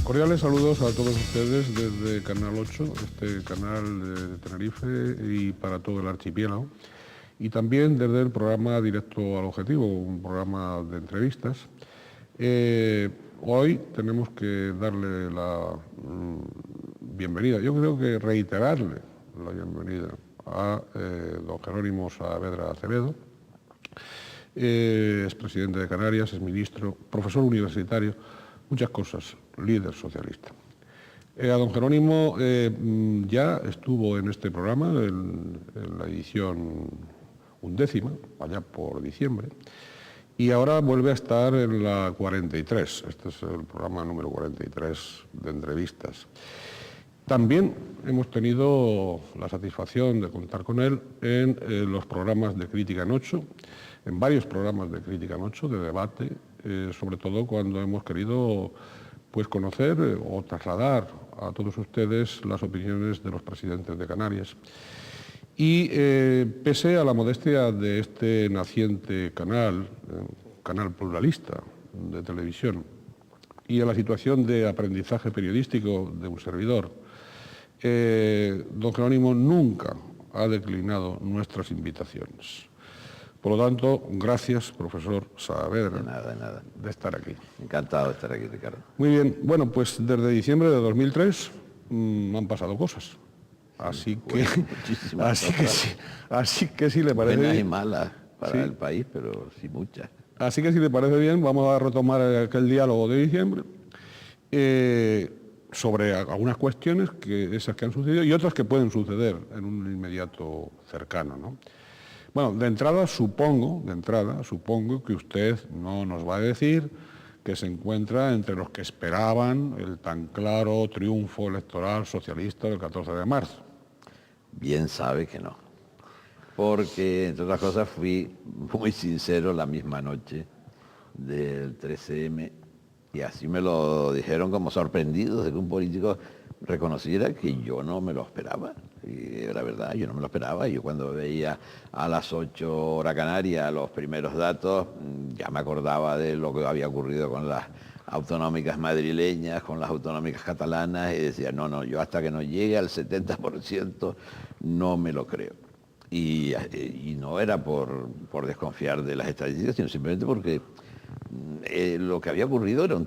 Cordiales saludos a todos ustedes desde Canal 8, este canal de Tenerife y para todo el archipiélago. Y también desde el programa Directo al Objetivo, un programa de entrevistas. Hoy tenemos que darle la bienvenida, yo creo que reiterarle la bienvenida a don Jerónimo Saavedra Acevedo. Es presidente de Canarias, es ministro, profesor universitario, muchas cosas, líder socialista. A don Jerónimo ya estuvo en este programa, en la edición 11ª, allá por diciembre, y ahora vuelve a estar en la 43, este es el programa número 43 de entrevistas. También hemos tenido la satisfacción de contar con él en los programas de Crítica en 8, en varios programas de Crítica en 8, de debate, sobre todo cuando hemos querido pues, conocer o trasladar a todos ustedes las opiniones de los presidentes de Canarias. Y pese a la modestia de este naciente canal, canal pluralista de televisión, y a la situación de aprendizaje periodístico de un servidor, don Jerónimo nunca ha declinado nuestras invitaciones. Por lo tanto, gracias, profesor Saavedra, de nada, de estar aquí. Encantado de estar aquí, Ricardo. Muy bien, bueno, pues desde diciembre de 2003 han pasado cosas. Así que, así que si le parece buenas y bien, malas para sí, el país, pero sí muchas. Así que si le parece bien, vamos a retomar aquel diálogo de diciembre sobre algunas cuestiones, esas que han sucedido, y otras que pueden suceder en un inmediato cercano, ¿no? Bueno, de entrada supongo que usted no nos va a decir que se encuentra entre los que esperaban el tan claro triunfo electoral socialista del 14 de marzo. Bien sabe que no. Porque, entre otras cosas, fui muy sincero la misma noche del 13M y así me lo dijeron como sorprendidos de que un político reconociera que yo no me lo esperaba. Y era verdad, yo no me lo esperaba. Yo cuando veía a las 8 horas Canarias los primeros datos, ya me acordaba de lo que había ocurrido con las autonómicas madrileñas, con las autonómicas catalanas, y decía, no, yo hasta que no llegue al 70% no me lo creo. Y no era por desconfiar de las estadísticas, sino simplemente porque lo que había ocurrido era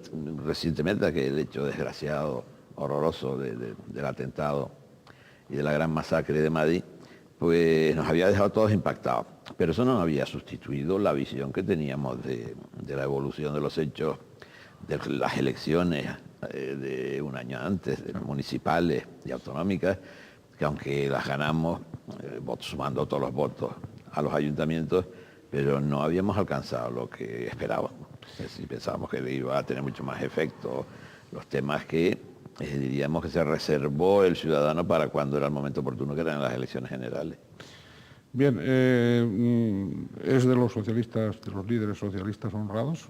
recientemente aquel hecho desgraciado, horroroso del atentado y de la gran masacre de Madrid, pues nos había dejado todos impactados. Pero eso no había sustituido la visión que teníamos de la evolución de los hechos, de las elecciones de un año antes, de las municipales y autonómicas, que aunque las ganamos, sumando todos los votos a los ayuntamientos, pero no habíamos alcanzado lo que esperábamos. Es decir, pensábamos que iba a tener mucho más efecto los temas que diríamos que se reservó el ciudadano para cuando era el momento oportuno, que eran las elecciones generales. Bien, es de los socialistas, de los líderes socialistas honrados.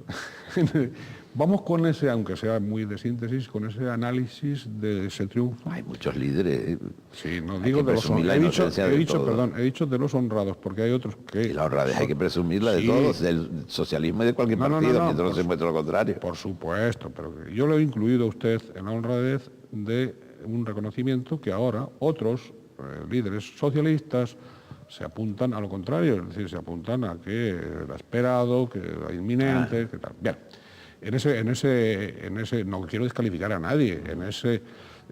Vamos con ese, aunque sea muy de síntesis, con ese análisis de ese triunfo. Hay muchos líderes. Sí, no digo de los honrados. He dicho de los honrados, porque hay otros que... Y la honradez hay que presumirla de todos, del socialismo y de cualquier partido, mientras no se muestre lo contrario. Por supuesto, pero yo lo he incluido a usted en la honradez de un reconocimiento que ahora otros líderes socialistas se apuntan a lo contrario, es decir, se apuntan a que era esperado, que era inminente, que tal. Bien, en ese, no quiero descalificar a nadie, en ese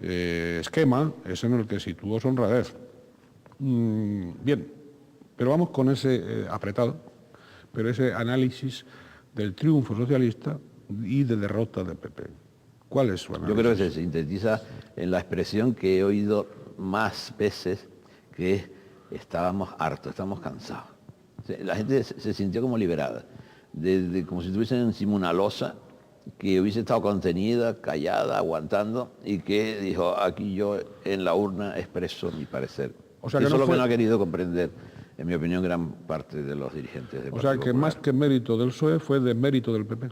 esquema es en el que sitúo su honradez. Bien, pero vamos con ese apretado, pero ese análisis del triunfo socialista y de derrota del PP. ¿Cuál es su análisis? Yo creo que se sintetiza en la expresión que he oído más veces, que es estábamos hartos, estamos cansados. La gente se sintió como liberada, como si estuviesen encima una losa que hubiese estado contenida, callada, aguantando, y que dijo, aquí yo en la urna expreso mi parecer. O sea, que eso es no lo que no ha querido comprender, en mi opinión, gran parte de los dirigentes del O sea, que más que mérito del PSOE fue de mérito del PP.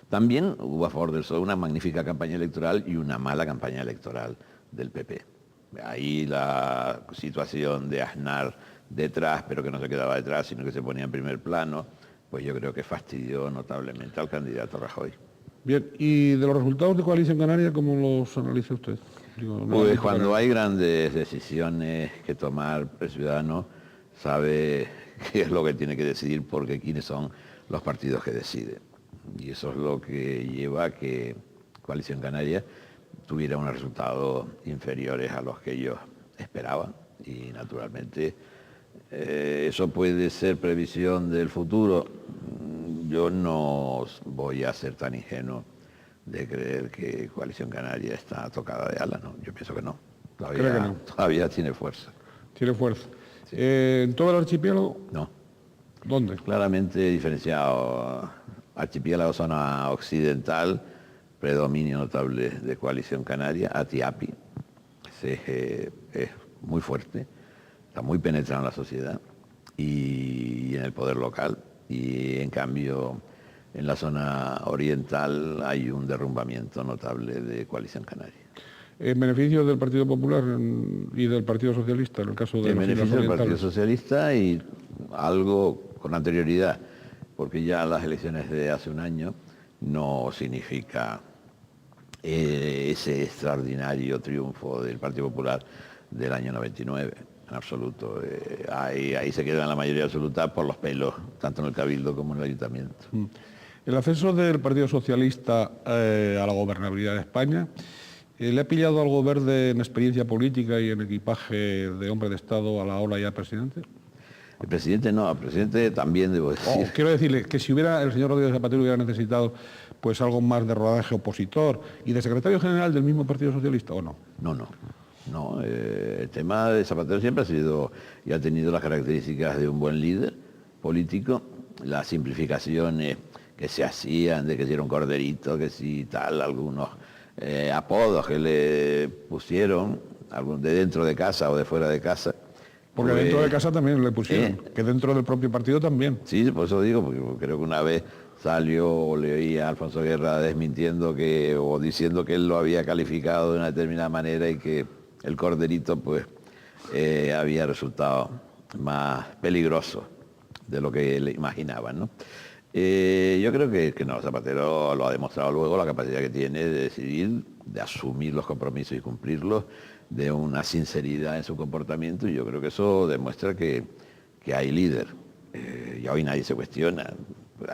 También hubo a favor del PSOE una magnífica campaña electoral y una mala campaña electoral del PP. Ahí la situación de Aznar detrás, pero que no se quedaba detrás, sino que se ponía en primer plano, pues yo creo que fastidió notablemente al candidato Rajoy. Bien, y de los resultados de Coalición Canaria, ¿cómo los analiza usted? Pues cuando hay grandes decisiones que tomar, el ciudadano sabe qué es lo que tiene que decidir porque quiénes son los partidos que deciden. Y eso es lo que lleva a que Coalición Canaria tuviera unos resultados inferiores a los que ellos esperaban. Y naturalmente eso puede ser previsión del futuro. Yo no voy a ser tan ingenuo de creer que Coalición Canaria está tocada de ala, ¿no? Yo pienso que no. Todavía tiene fuerza. Tiene fuerza. Sí. ¿En todo el archipiélago? No. ¿Dónde? Claramente diferenciado. Archipiélago, zona occidental, predominio notable de Coalición Canaria, Atiapi. Ese eje es muy fuerte, está muy penetrado en la sociedad y en el poder local. Y en cambio, en la zona oriental hay un derrumbamiento notable de Coalición Canaria. ¿En beneficio del Partido Popular y del Partido Socialista, en el caso de En las beneficio Islas del Partido Orientales? Socialista y algo con anterioridad, porque ya las elecciones de hace un año no significa ese extraordinario triunfo del Partido Popular del año 99, en absoluto. Ahí se queda en la mayoría absoluta por los pelos, tanto en el Cabildo como en el Ayuntamiento. El ascenso del Partido Socialista a la gobernabilidad de España, ¿le ha pillado algo verde en experiencia política y en equipaje de hombre de Estado a la hora ya presidente? El presidente no, el presidente también, debo decir. Quiero decirle que si el señor Rodríguez Zapatero hubiera necesitado pues algo más de rodaje opositor y de secretario general del mismo Partido Socialista, ¿o no? No, el tema de Zapatero siempre ha sido y ha tenido las características de un buen líder político, las simplificaciones que se hacían, de que si era un corderito, que si tal, algunos apodos que le pusieron, de dentro de casa o de fuera de casa. Porque pues, dentro de casa también le pusieron, que dentro del propio partido también. Sí, por eso digo, porque creo que una vez salió o le oía a Alfonso Guerra desmintiendo o diciendo que él lo había calificado de una determinada manera y que el corderito pues había resultado más peligroso de lo que le imaginaban, ¿no? Yo creo que no, Zapatero lo ha demostrado luego, la capacidad que tiene de decidir, de asumir los compromisos y cumplirlos, de una sinceridad en su comportamiento, y yo creo que eso demuestra que hay líder. Y hoy nadie se cuestiona.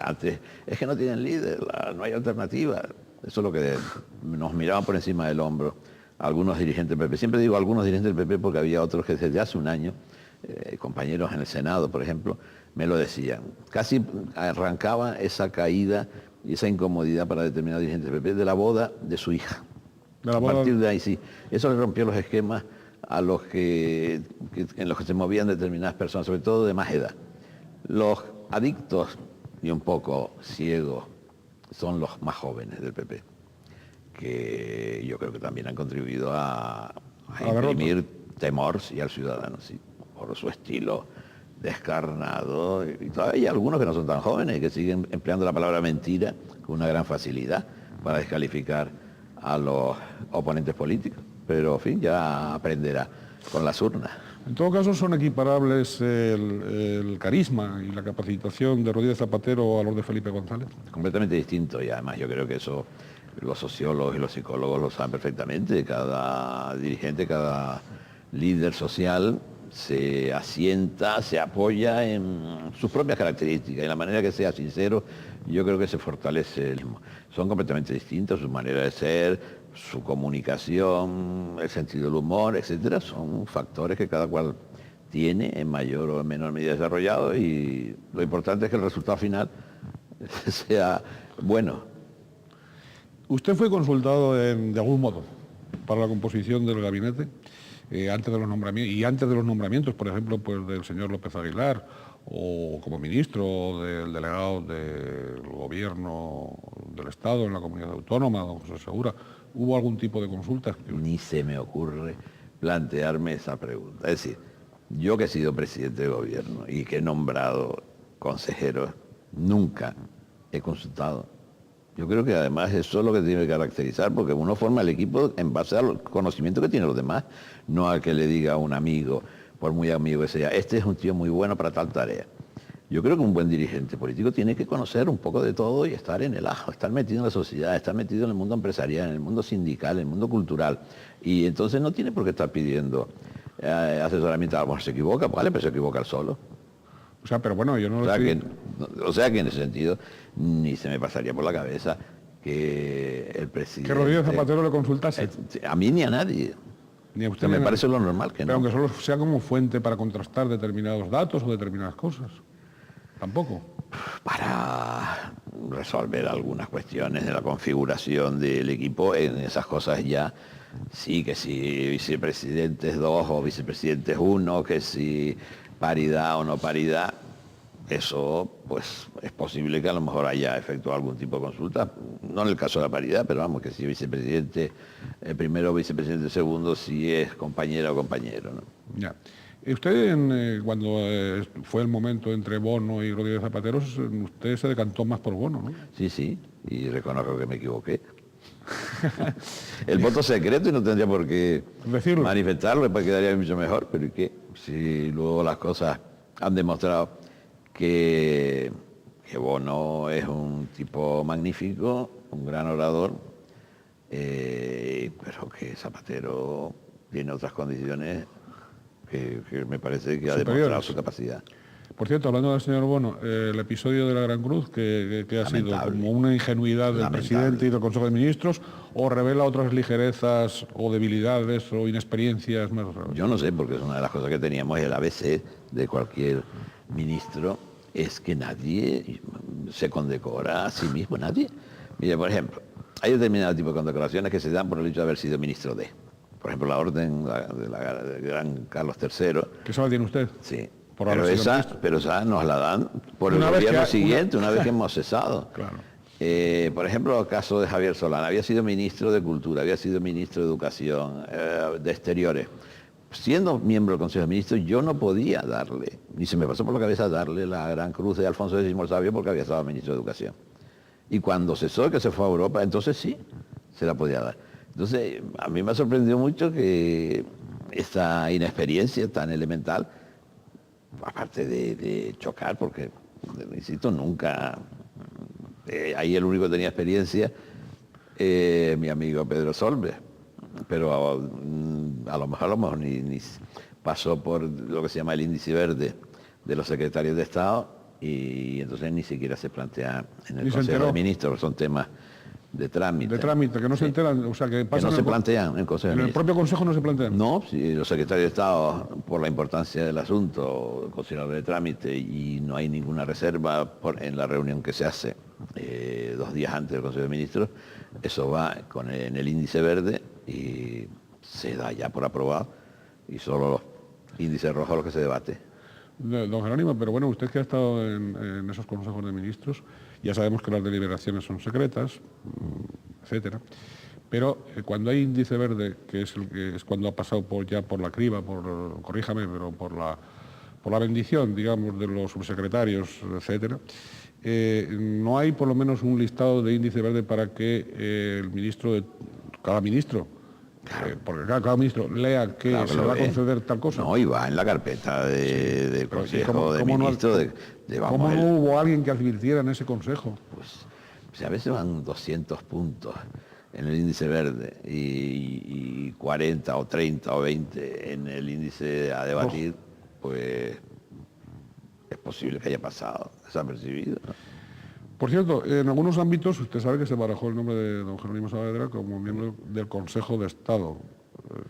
Antes, es que no tienen líder, no hay alternativa. Eso es lo que nos miraban por encima del hombro algunos dirigentes del PP. Siempre digo algunos dirigentes del PP porque había otros que desde hace un año, compañeros en el Senado, por ejemplo, me lo decían. Casi arrancaba esa caída y esa incomodidad para determinados dirigentes del PP de la boda de su hija. A partir de ahí sí. Eso le rompió los esquemas a los en los que se movían determinadas personas, sobre todo de más edad. Los adictos y un poco ciegos son los más jóvenes del PP, que yo creo que también han contribuido a imprimir temor al ciudadano, sí, por su estilo descarnado. Y todavía hay algunos que no son tan jóvenes y que siguen empleando la palabra mentira con una gran facilidad para descalificar a los oponentes políticos. Pero, en fin, ya aprenderá con las urnas. En todo caso, son equiparables el carisma y la capacitación de Rodríguez Zapatero a los de Felipe González. Completamente distinto, y además yo creo que eso los sociólogos y los psicólogos lo saben perfectamente. Cada dirigente, cada líder social se asienta, se apoya en sus propias características, y la manera que sea sincero, yo creo que se fortalece el mismo. Son completamente distintos, su manera de ser, su comunicación, el sentido del humor, etcétera, son factores que cada cual tiene en mayor o menor medida desarrollado, y lo importante es que el resultado final sea bueno. ¿Usted fue consultado de algún modo para la composición del gabinete antes de los nombramientos, y antes de los nombramientos, por ejemplo, pues del señor López Aguilar, o como ministro, o del delegado del gobierno del Estado en la comunidad autónoma, don José Segura? ¿Hubo algún tipo de consulta? Ni se me ocurre plantearme esa pregunta. Es decir, yo que he sido presidente de gobierno y que he nombrado consejeros, nunca he consultado. Yo creo que además eso es lo que tiene que caracterizar, porque uno forma el equipo en base al conocimiento que tienen los demás, no al que le diga a un amigo, por muy amigo que sea, este es un tío muy bueno para tal tarea. Yo creo que un buen dirigente político tiene que conocer un poco de todo y estar en el ajo, estar metido en la sociedad, estar metido en el mundo empresarial, en el mundo sindical, en el mundo cultural. Y entonces no tiene por qué estar pidiendo asesoramiento. A lo mejor se equivoca, vale, pero se equivoca él solo. O sea, pero bueno, yo no O lo sea, estoy... o sea que en ese sentido ni se me pasaría por la cabeza que el presidente... Que Rodríguez Zapatero le consultase. A mí ni a nadie. Ni a usted Que me ni a parece nadie. lo normal que Pero no. aunque solo sea como fuente para contrastar determinados datos o determinadas cosas. Tampoco. Para resolver algunas cuestiones de la configuración del equipo, en esas cosas ya sí, que si vicepresidentes 2 o vicepresidentes 1, que si paridad o no paridad, eso pues es posible que a lo mejor haya efectuado algún tipo de consulta, no en el caso de la paridad, pero vamos, que si vicepresidente primero, vicepresidente segundo, si es compañera o compañero, ¿no? Ya. Usted, cuando fue el momento entre Bono y Rodríguez Zapatero, usted se decantó más por Bono, ¿no? Sí, sí, y reconozco que me equivoqué. El voto secreto y no tendría por qué Decirlo. manifestarlo, después quedaría mucho mejor, pero ¿y qué? Si luego las cosas han demostrado que Bono es un tipo magnífico, un gran orador, pero que Zapatero tiene otras condiciones que me parece que ha demostrado su capacidad. Por cierto, hablando del señor Bono, el episodio de la Gran Cruz, que ha sido Lamentable. como una ingenuidad del Lamentable. presidente y del Consejo de Ministros, o revela otras ligerezas o debilidades o inexperiencias más raras. Yo no sé, porque es una de las cosas que teníamos, el ABC de cualquier ministro, es que nadie se condecora a sí mismo, nadie. Mire, por ejemplo, hay determinados tipos de condecoraciones que se dan por el hecho de haber sido ministro de. Por ejemplo, la orden del gran Carlos III. ¿Qué se la tiene usted? Sí. Por haber sido ministro. Pero esa nos la dan por Una el vez gobierno que siguiente, una vez que hemos cesado. Claro. Por ejemplo, el caso de Javier Solana, había sido ministro de Cultura, había sido ministro de Educación, de Exteriores. Siendo miembro del Consejo de Ministros, yo no podía darle, ni se me pasó por la cabeza darle la Gran Cruz de Alfonso X el Sabio porque había estado ministro de Educación. Y cuando cesó, que se fue a Europa, entonces sí, se la podía dar. Entonces, a mí me ha sorprendido mucho que esta inexperiencia tan elemental, aparte de chocar, porque, insisto, nunca... ahí el único que tenía experiencia, mi amigo Pedro Solbes, pero a lo mejor ni pasó por lo que se llama el índice verde de los secretarios de Estado y entonces ni siquiera se plantea en el Consejo de Ministros, son temas de trámite. De trámite, que no se enteran, o sea, que no se plantean en el Consejo de Ministros. ¿En el propio Consejo no se plantean? No, si los secretarios de Estado, por la importancia del asunto, consideran de trámite y no hay ninguna reserva en la reunión que se hace 2 días antes del Consejo de Ministros, eso va en el índice verde y se da ya por aprobado y solo los índices rojos los que se debate. Don Jerónimo, pero bueno, usted que ha estado en esos consejos de ministros, ya sabemos que las deliberaciones son secretas, etcétera, pero cuando hay índice verde, que es cuando ha pasado ya por la criba, corríjame, pero por la bendición, digamos, de los subsecretarios, etcétera, no hay por lo menos un listado de índice verde para que el ministro, cada ministro, porque cada ministro lea que se va a conceder tal cosa. No, y va en la carpeta del Consejo de Ministros. ¿Cómo no hubo alguien que advirtiera en ese Consejo? Pues a veces van 200 puntos en el índice verde y 40 o 30 o 20 en el índice a debatir, pues es posible que haya pasado desapercibido, ¿no? Por cierto, en algunos ámbitos usted sabe que se barajó el nombre de don Jerónimo Saavedra como miembro del Consejo de Estado.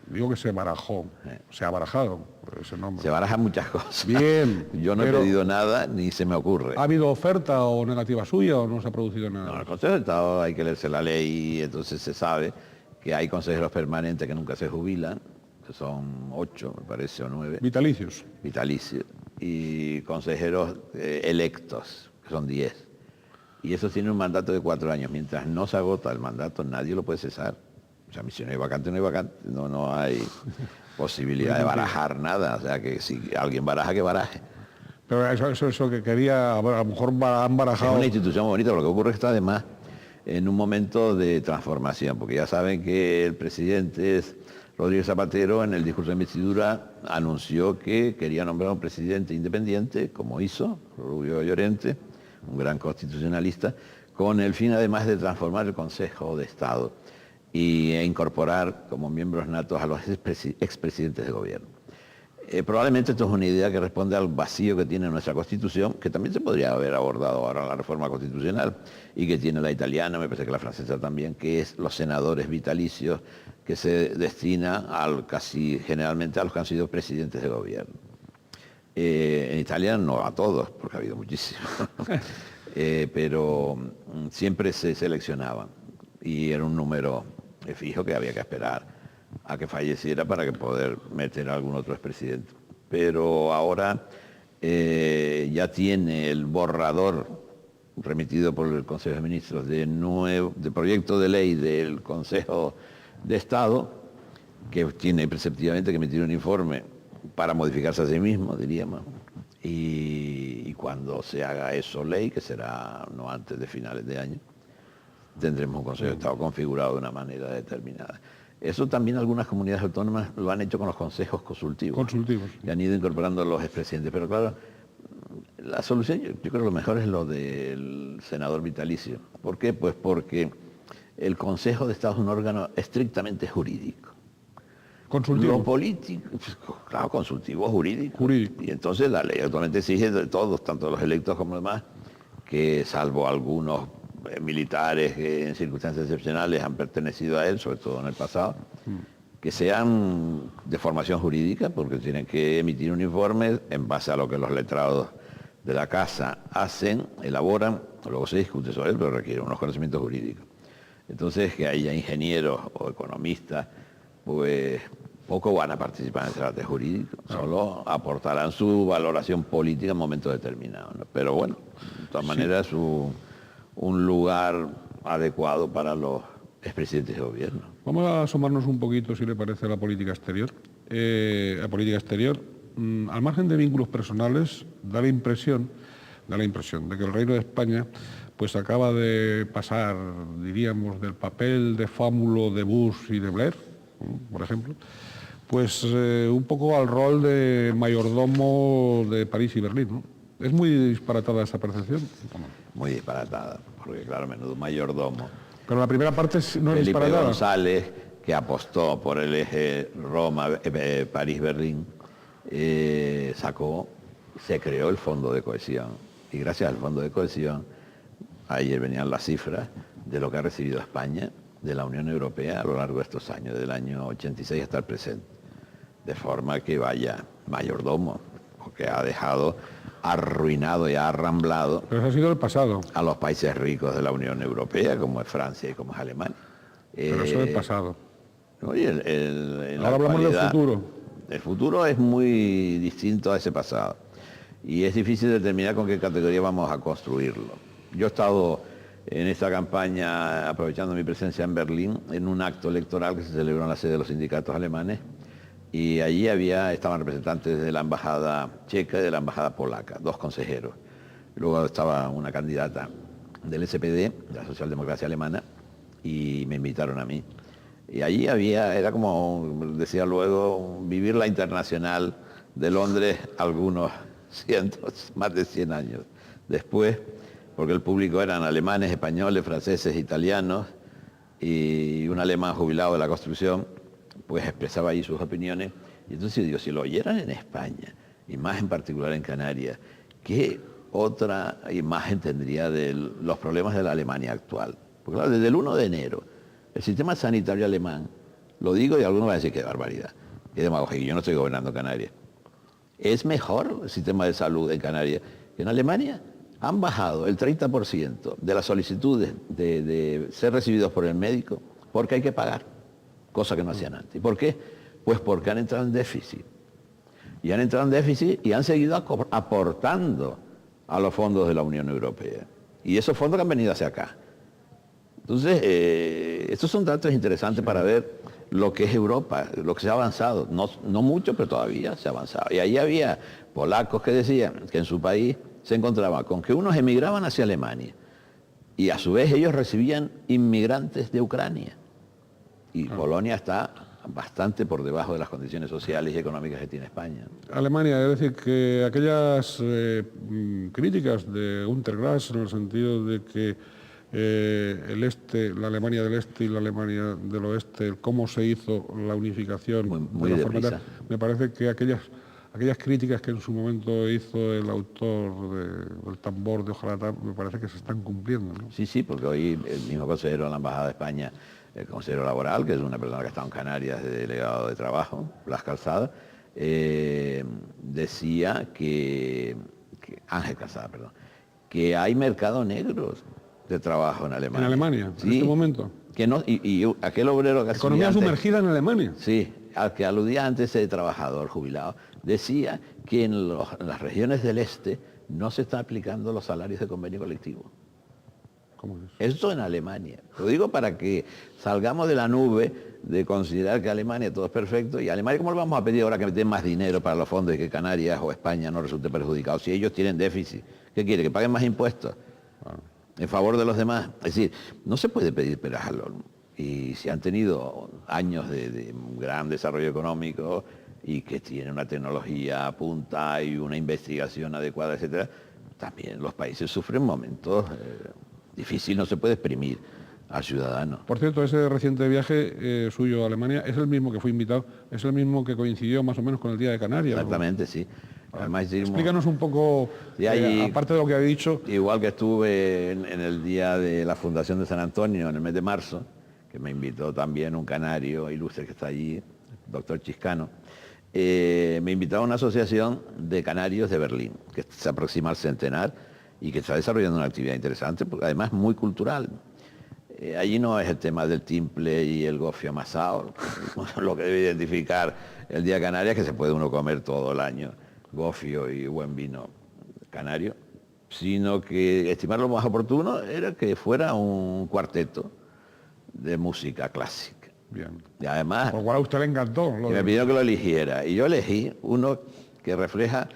Digo que se barajó, se ha barajado ese nombre. Se barajan muchas cosas. Bien. Yo no he pedido nada ni se me ocurre. ¿Ha habido oferta o negativa suya o no se ha producido nada? No, en el Consejo de Estado hay que leerse la ley y entonces se sabe que hay consejeros permanentes que nunca se jubilan, que son 8, me parece, o 9. Vitalicios. Vitalicios. Y consejeros electos, que son 10. Y eso tiene un mandato de 4 años. Mientras no se agota el mandato, nadie lo puede cesar. O sea, si no hay vacante, no hay vacante. No hay posibilidad de barajar nada. O sea, que si alguien baraja, que baraje. Pero eso que quería, a lo mejor han barajado... Es una institución bonita, pero lo que ocurre es que está además en un momento de transformación, porque ya saben que el presidente es Rodríguez Zapatero, en el discurso de investidura, anunció que quería nombrar un presidente independiente, como hizo Rubio Llorente, un gran constitucionalista, con el fin además de transformar el Consejo de Estado e incorporar como miembros natos a los expresidentes de gobierno. Probablemente esto es una idea que responde al vacío que tiene nuestra Constitución, que también se podría haber abordado ahora en la reforma constitucional, y que tiene la italiana, me parece que la francesa también, que es los senadores vitalicios, que se destina generalmente a los que han sido presidentes de gobierno. En Italia no a todos, porque ha habido muchísimos, pero siempre se seleccionaban, y era un número fijo que había que esperar a que falleciera para que poder meter a algún otro expresidente. Pero ahora ya tiene el borrador remitido por el Consejo de Ministros de proyecto de ley del Consejo de Estado, que tiene preceptivamente que emitir un informe para modificarse a sí mismo, diríamos, y cuando se haga eso ley, que será no antes de finales de año, tendremos un Consejo de Estado configurado de una manera determinada. Eso también algunas comunidades autónomas lo han hecho con los consejos consultivos. Y han ido incorporando a los expresidentes. Pero claro, la solución yo creo que lo mejor es lo del senador vitalicio. ¿Por qué? Pues porque el Consejo de Estado es un órgano estrictamente jurídico. ¿Consultivo? Lo político, claro, consultivo, jurídico. Y entonces la ley actualmente exige de todos, tanto los electos como los demás, que salvo algunos militares que en circunstancias excepcionales han pertenecido a él, sobre todo en el pasado, que sean de formación jurídica, porque tienen que emitir un informe en base a lo que los letrados de la casa hacen, elaboran, luego se discute sobre él, pero requiere unos conocimientos jurídicos. Entonces, que haya ingenieros o economistas, pues poco van a participar en el debate jurídico, solo aportarán su valoración política en momentos determinados, ¿no? Pero bueno, de todas maneras, un lugar adecuado para los expresidentes de gobierno. Vamos a asomarnos un poquito, si le parece, a la política exterior. Al margen de vínculos personales, da la impresión de que el Reino de España pues acaba de pasar, diríamos, del papel de fámulo de Bush y de Blair, por ejemplo, pues un poco al rol de mayordomo de París y Berlín, ¿no? ¿Es muy disparatada esa percepción? Muy disparatada, porque claro, menudo mayordomo. Pero la primera parte no es disparatada. Felipe González, que apostó por el eje París-Berlín, se creó el Fondo de Cohesión. Y gracias al Fondo de Cohesión, ayer venían las cifras de lo que ha recibido España de la Unión Europea a lo largo de estos años, del año 86 hasta el presente. De forma que vaya mayordomo, porque ha dejado arruinado y ha arramblado. Pero eso ha sido el pasado. A los países ricos de la Unión Europea, como es Francia y como es Alemania. Pero eso es el pasado. Oye, ahora hablamos del futuro. El futuro es muy distinto a ese pasado. Y es difícil determinar con qué categoría vamos a construirlo. Yo he estado en esta campaña, aprovechando mi presencia en Berlín, en un acto electoral que se celebró en la sede de los sindicatos alemanes, y allí estaban representantes de la embajada checa y de la embajada polaca, 2 consejeros. Luego estaba una candidata del SPD, de la socialdemocracia alemana, y me invitaron a mí. Y allí era como, decía luego, vivir la internacional de Londres algunos más de 100 años después, porque el público eran alemanes, españoles, franceses, italianos, y un alemán jubilado de la construcción, pues expresaba ahí sus opiniones. Y entonces digo, si lo oyeran en España, y más en particular en Canarias, ¿qué otra imagen tendría de los problemas de la Alemania actual? Porque claro, desde el 1 de enero, el sistema sanitario alemán, lo digo y algunos van a decir que barbaridad, qué demagogia, yo no estoy gobernando Canarias. Es mejor el sistema de salud en Canarias que en Alemania. Han bajado el 30% de las solicitudes de ser recibidos por el médico porque hay que pagar, cosa que no hacían antes. ¿Y por qué? Pues porque han entrado en déficit. Y han entrado en déficit y han seguido aportando a los fondos de la Unión Europea. Y esos fondos que han venido hacia acá. Entonces, estos son datos interesantes para ver lo que es Europa, lo que se ha avanzado. No mucho, pero todavía se ha avanzado. Y ahí había polacos que decían que en su país se encontraba con que unos emigraban hacia Alemania y a su vez ellos recibían inmigrantes de Ucrania. Y Polonia está bastante por debajo de las condiciones sociales y económicas que tiene España. Alemania, es decir, que aquellas críticas de Untergrass en el sentido de que el este, la Alemania del este y la Alemania del oeste, cómo se hizo la unificación, Muy de la deprisa. forma, me parece que aquellas críticas que en su momento hizo el autor del tambor de Ojalata, me parece que se están cumpliendo, ¿no? Sí, sí, porque hoy el mismo consejero de la Embajada de España, el consejero laboral, que es una persona que ha estado en Canarias de delegado de trabajo, Blas Calzada, decía Ángel Calzada, perdón, que hay mercados negros de trabajo en Alemania. En Alemania, sí, en este momento. Que no, y aquel obrero que Economía antes, sumergida en Alemania. sí, al que aludía antes ese trabajador jubilado, decía que en las regiones del este no se están aplicando los salarios de convenio colectivo. ¿Cómo es eso? Esto en Alemania. Lo digo para que salgamos de la nube de considerar que Alemania todo es perfecto. Y Alemania, ¿cómo le vamos a pedir ahora que den más dinero para los fondos y que Canarias o España no resulte perjudicado? Si ellos tienen déficit, ¿qué quiere? ¿Que paguen más impuestos en favor de los demás? Es decir, no se puede pedir peras al olmo. Y si han tenido años de un gran desarrollo económico y que tienen una tecnología a punta y una investigación adecuada, etcétera, también los países sufren momentos difíciles, no se puede exprimir al ciudadano. Por cierto, ese reciente viaje suyo a Alemania es el mismo que fue invitado, es el mismo que coincidió más o menos con el Día de Canarias, ¿no? Exactamente, sí. Además, explícanos un poco, sí, aparte de lo que ha dicho. Igual que estuve en el día de la Fundación de San Antonio, en el mes de marzo, que me invitó también un canario ilustre que está allí, el doctor Chiscano, me invitó a una asociación de canarios de Berlín, que se aproxima al centenar y que está desarrollando una actividad interesante, porque además muy cultural. Allí no es el tema del timple y el gofio amasado, lo que debe identificar el Día de Canarias, que se puede uno comer todo el año, gofio y buen vino canario, sino que estimar lo más oportuno era que fuera un cuarteto de música clásica. Bien. Y además, Por lo cual a usted le encantó. me pidió que lo eligiera, y yo elegí uno que refleja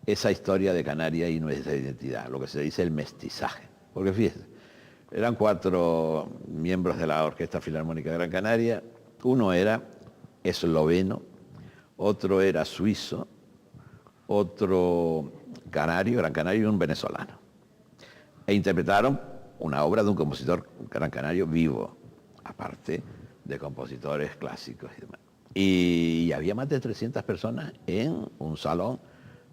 esa historia de Canarias y nuestra identidad, lo que se dice el mestizaje. Porque fíjese, eran 4 miembros de la Orquesta Filarmónica de Gran Canaria, uno era esloveno, otro era suizo, otro canario, gran canario y un venezolano. E interpretaron una obra de un compositor gran canario vivo, aparte de compositores clásicos y demás. Y había más de 300 personas en un salón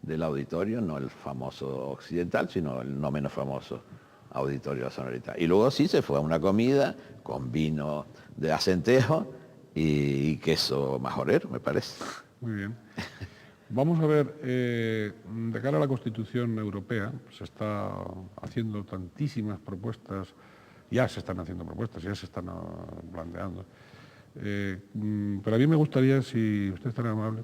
del auditorio, no el famoso occidental, sino el no menos famoso Auditorio de la Sonoridad. Y luego sí se fue a una comida con vino de Acentejo y queso majorero, me parece. Muy bien. Vamos a ver, de cara a la Constitución Europea, se está haciendo tantísimas propuestas, ya se están haciendo propuestas, ya se están planteando. Pero a mí me gustaría, si usted es tan amable,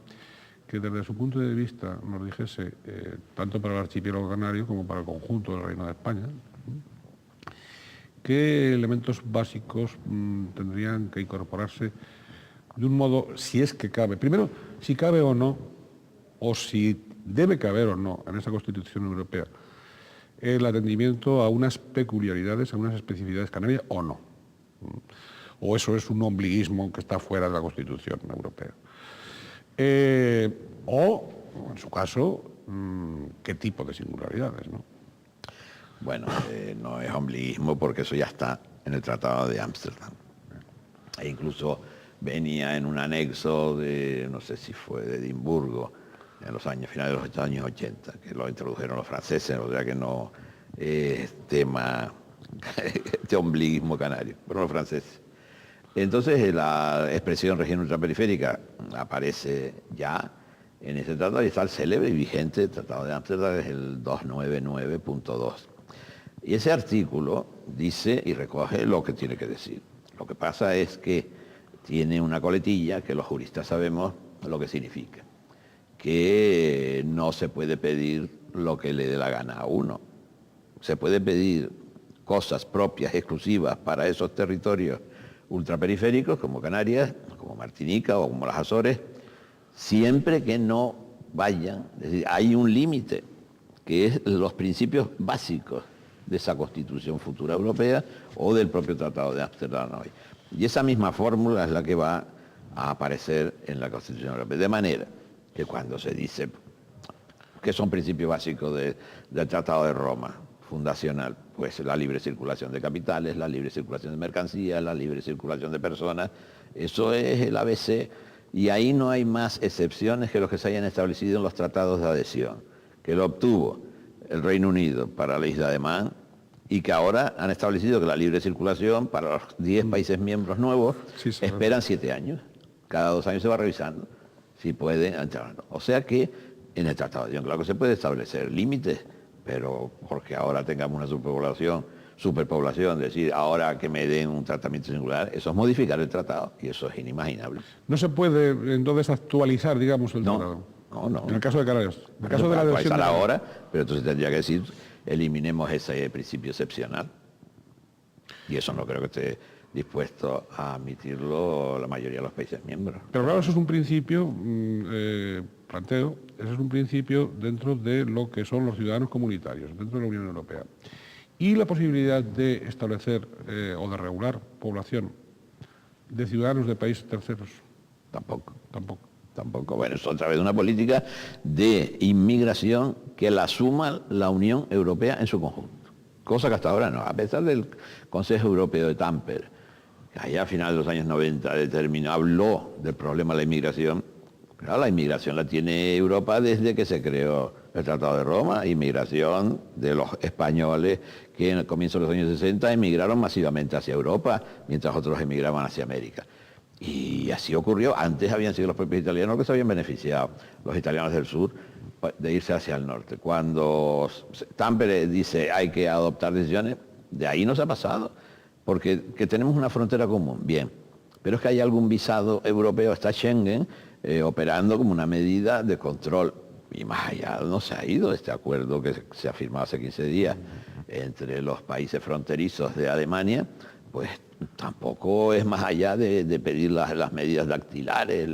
que desde su punto de vista nos dijese, tanto para el archipiélago canario como para el conjunto del Reino de España, qué elementos básicos tendrían que incorporarse de un modo, si es que cabe. Primero, si cabe o no, o si debe caber o no en esa Constitución Europea, el atendimiento a unas peculiaridades, a unas especificidades canarias o no. O eso es un ombliguismo que está fuera de la Constitución Europea. O, en su caso, qué tipo de singularidades, ¿no? Bueno, no es ombliguismo porque eso ya está en el Tratado de Ámsterdam. E incluso venía en un anexo de, no sé si fue de Edimburgo, en los años finales de los años 80, que lo introdujeron los franceses, o sea que no es tema de ombliguismo canario, pero los franceses. Entonces la expresión región ultraperiférica aparece ya en ese tratado y está el célebre y vigente Tratado de Ámsterdam, es el 299.2. Y ese artículo dice y recoge lo que tiene que decir. Lo que pasa es que tiene una coletilla que los juristas sabemos lo que significa, que no se puede pedir lo que le dé la gana a uno. Se puede pedir cosas propias, exclusivas para esos territorios ultraperiféricos como Canarias, como Martinica o como las Azores, siempre que no vayan, es decir, hay un límite que es los principios básicos de esa Constitución futura europea o del propio Tratado de Ámsterdam hoy. Y esa misma fórmula es la que va a aparecer en la Constitución Europea. De manera que cuando se dice que son principios básicos del Tratado de Roma, fundacional, pues la libre circulación de capitales, la libre circulación de mercancías, la libre circulación de personas, eso es el ABC, y ahí no hay más excepciones que los que se hayan establecido en los tratados de adhesión, que lo obtuvo el Reino Unido para la isla de Man, y que ahora han establecido que la libre circulación para los 10 países miembros nuevos esperan 7 años. Cada 2 años se va revisando si pueden entrar. O sea que en el Tratado de Adhesión, claro que se puede establecer límites, pero porque ahora tengamos una superpoblación, decir ahora que me den un tratamiento singular, eso es modificar el tratado y eso es inimaginable. No se puede entonces actualizar, digamos, el tratado. No. En el caso de Canarias. En el caso de la adhesión ahora, pero entonces tendría que decir, eliminemos ese principio excepcional. Y eso no creo que esté dispuesto a admitirlo la mayoría de los países miembros. Pero claro, eso es un principio, planteo, ese es un principio dentro de lo que son los ciudadanos comunitarios, dentro de la Unión Europea. Y la posibilidad de establecer o de regular población de ciudadanos de países terceros. Tampoco. Bueno, es otra vez una política de inmigración que la asuma la Unión Europea en su conjunto. Cosa que hasta ahora no. A pesar del Consejo Europeo de Tampere, que allá a finales de los años 90 habló del problema de la inmigración. Claro, la inmigración la tiene Europa desde que se creó el Tratado de Roma, inmigración de los españoles que en el comienzo de los años 60 emigraron masivamente hacia Europa, mientras otros emigraban hacia América. Y así ocurrió. Antes habían sido los propios italianos los que se habían beneficiado, los italianos del sur, de irse hacia el norte. Cuando Tampere dice hay que adoptar decisiones, de ahí no se ha pasado, porque que tenemos una frontera común, bien, pero es que hay algún visado europeo, está Schengen, operando como una medida de control. Y más allá no se ha ido este acuerdo que se ha firmado hace 15 días entre los países fronterizos de Alemania, pues tampoco es más allá de pedir las medidas dactilares,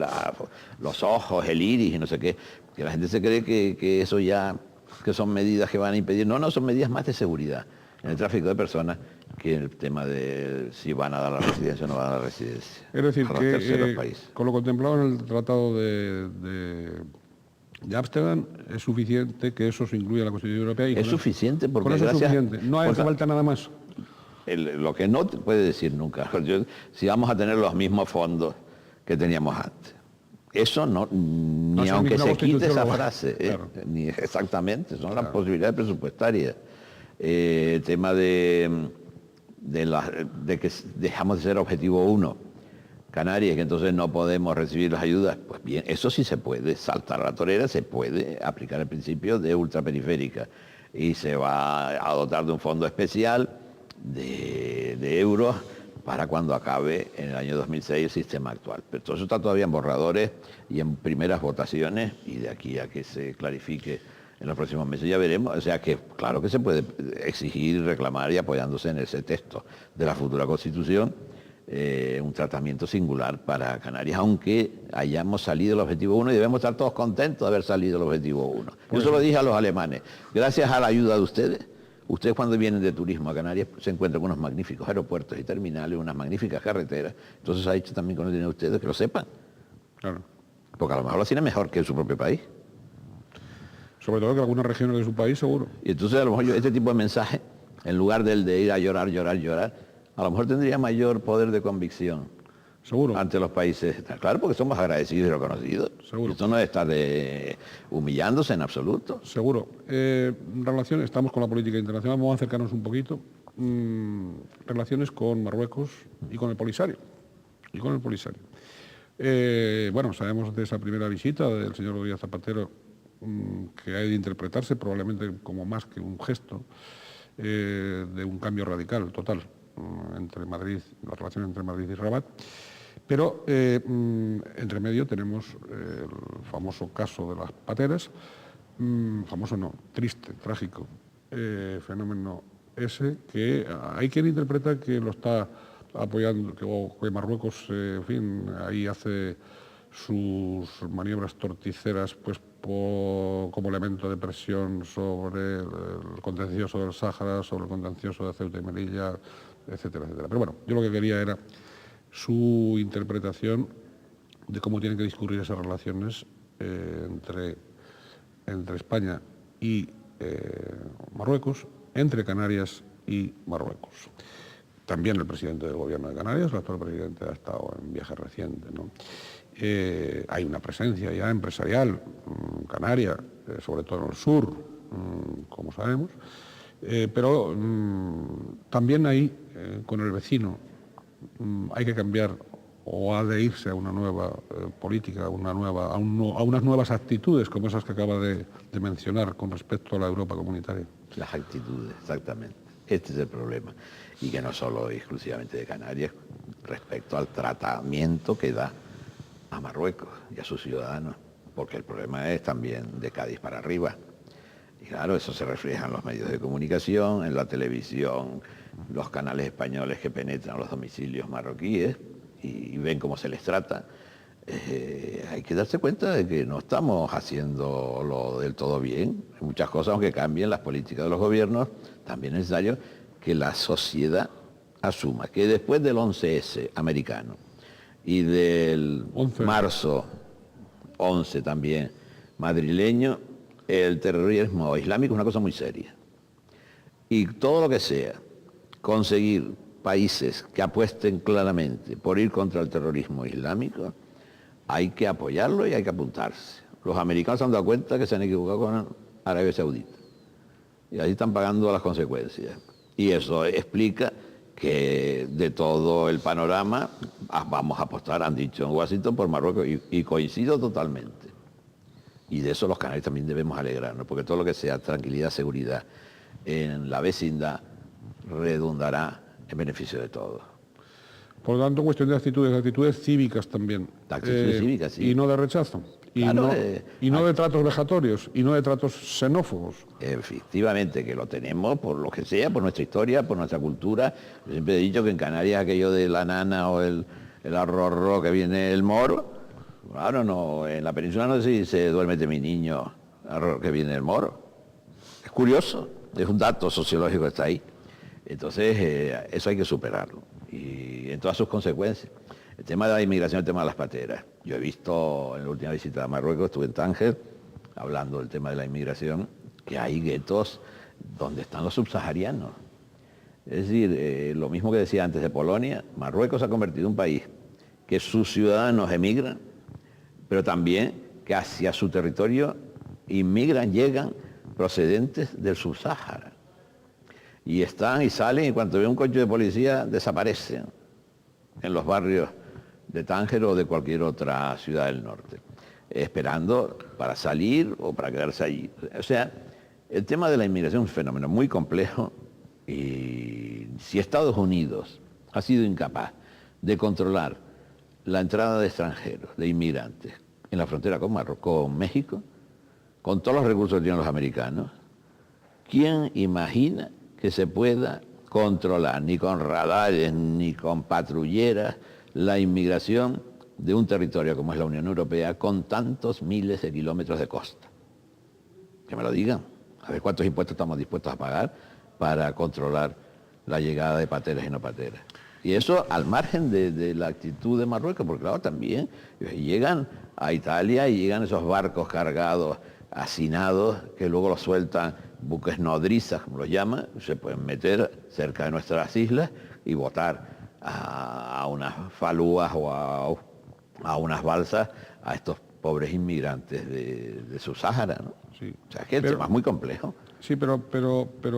los ojos, el iris y no sé qué, que la gente se cree que eso ya, que son medidas que van a impedir. No, son medidas más de seguridad en el tráfico de personas que en el tema de si van a dar la residencia o no van a dar la residencia. Es decir, que con lo contemplado en el Tratado de Ámsterdam es suficiente que eso se incluya en la Constitución Europea. Y es suficiente porque con eso es suficiente. No hace falta nada más. Lo que no te puede decir nunca, si vamos a tener los mismos fondos que teníamos antes. Eso no, ni aunque se quite esa frase, claro. Ni exactamente, son las posibilidades presupuestarias. El tema de que dejamos de ser objetivo 1, Canarias, que entonces no podemos recibir las ayudas, pues bien, eso sí se puede, saltar la torera, se puede aplicar el principio de ultraperiférica y se va a dotar de un fondo especial de euros para cuando acabe en el año 2006 el sistema actual. Pero todo eso está todavía en borradores y en primeras votaciones, y de aquí a que se clarifique en los próximos meses ya veremos. O sea que claro que se puede exigir, reclamar y apoyándose en ese texto de la futura Constitución un tratamiento singular para Canarias, aunque hayamos salido del objetivo 1 y debemos estar todos contentos de haber salido del objetivo 1. Yo se lo dije a los alemanes, gracias a la ayuda de ustedes cuando vienen de turismo a Canarias se encuentran con unos magníficos aeropuertos y terminales, unas magníficas carreteras. Entonces ha dicho también con el dinero de ustedes que lo sepan. Claro. Porque a lo mejor lo tienen mejor que en su propio país. Sobre todo que algunas regiones de su país, seguro. Y entonces a lo mejor este tipo de mensaje, en lugar del de ir a llorar, a lo mejor tendría mayor poder de convicción. Seguro. Ante los países. Claro, porque somos agradecidos y reconocidos. Seguro. Esto no es estar humillándose en absoluto. Seguro. Relaciones, estamos con la política internacional, vamos a acercarnos un poquito. Relaciones con Marruecos y con el Polisario. Bueno, sabemos de esa primera visita del señor Rodríguez Zapatero, que hay de interpretarse probablemente como más que un gesto de un cambio radical, total, entre Madrid, la relación entre Madrid y Rabat. Pero entre medio tenemos el famoso caso de las pateras, famoso no, triste, trágico, fenómeno ese que hay quien interpreta que lo está apoyando, que Marruecos, en fin, ahí hace sus maniobras torticeras pues como elemento de presión sobre el contencioso del Sáhara, sobre el contencioso de Ceuta y Melilla, etcétera, etcétera. Pero bueno, yo lo que quería era su interpretación de cómo tienen que discurrir esas relaciones entre España y Marruecos, entre Canarias y Marruecos. También el presidente del gobierno de Canarias, el actual presidente, ha estado en viaje reciente, ¿no? Hay una presencia ya empresarial canaria, sobre todo en el sur, como sabemos, pero también ahí, con el vecino, hay que cambiar o ha de irse a una nueva política, a unas nuevas actitudes como esas que acaba de mencionar con respecto a la Europa comunitaria. Las actitudes, exactamente. Este es el problema. Y que no solo exclusivamente de Canarias, respecto al tratamiento que da a Marruecos y a sus ciudadanos, porque el problema es también de Cádiz para arriba. Y claro, eso se refleja en los medios de comunicación, en la televisión, los canales españoles que penetran los domicilios marroquíes y ven cómo se les trata. Hay que darse cuenta de que no estamos haciéndolo del todo bien. Hay muchas cosas, aunque cambien las políticas de los gobiernos, también es necesario que la sociedad asuma que después del 11S americano y del 11. marzo 11 también madrileño, el terrorismo islámico es una cosa muy seria. Y todo lo que sea conseguir países que apuesten claramente por ir contra el terrorismo islámico, hay que apoyarlo y hay que apuntarse. Los americanos se han dado cuenta que se han equivocado con Arabia Saudita. Y ahí están pagando las consecuencias. Y eso explica que de todo el panorama vamos a apostar, han dicho en Washington, por Marruecos, y coincido totalmente. Y de eso los canarios también debemos alegrarnos, porque todo lo que sea tranquilidad, seguridad en la vecindad redundará en beneficio de todos. Por lo tanto, cuestión de actitudes cívicas también. Actitudes cívicas, sí. Y no de rechazo. Y, claro, no de tratos vejatorios, y no de tratos xenófobos. Efectivamente, que lo tenemos por lo que sea, por nuestra historia, por nuestra cultura. Yo siempre he dicho que en Canarias aquello de la nana o el arroz que viene el moro, claro, no, en la península no se dice duérmete mi niño, arroz que viene el moro. Es curioso, es un dato sociológico que está ahí. Entonces, eso hay que superarlo, y en todas sus consecuencias. El tema de la inmigración, el tema de las pateras. Yo he visto en la última visita a Marruecos, estuve en Tánger, hablando del tema de la inmigración, que hay guetos donde están los subsaharianos. Es decir, lo mismo que decía antes de Polonia, Marruecos se ha convertido en un país que sus ciudadanos emigran, pero también que hacia su territorio inmigran, llegan procedentes del subsáhara. Y están y salen, y cuando ven un coche de policía desaparecen en los barrios de Tánger o de cualquier otra ciudad del norte, esperando para salir o para quedarse allí. O sea, el tema de la inmigración es un fenómeno muy complejo, y si Estados Unidos ha sido incapaz de controlar la entrada de extranjeros, de inmigrantes, en la frontera con Marruecos, con México, con todos los recursos que tienen los americanos, ¿quién imagina que se pueda controlar, ni con radares, ni con patrulleras, la inmigración de un territorio como es la Unión Europea, con tantos miles de kilómetros de costa? Que me lo digan, a ver cuántos impuestos estamos dispuestos a pagar para controlar la llegada de pateras y no pateras. Y eso al margen de la actitud de Marruecos, porque claro, también llegan a Italia y llegan esos barcos cargados, hacinados, que luego los sueltan, buques nodrizas, como los llaman, se pueden meter cerca de nuestras islas y botar a unas falúas o a unas balsas a estos pobres inmigrantes de subsáhara, ¿no? Sí. O sea, es que el tema es muy complejo. Sí, pero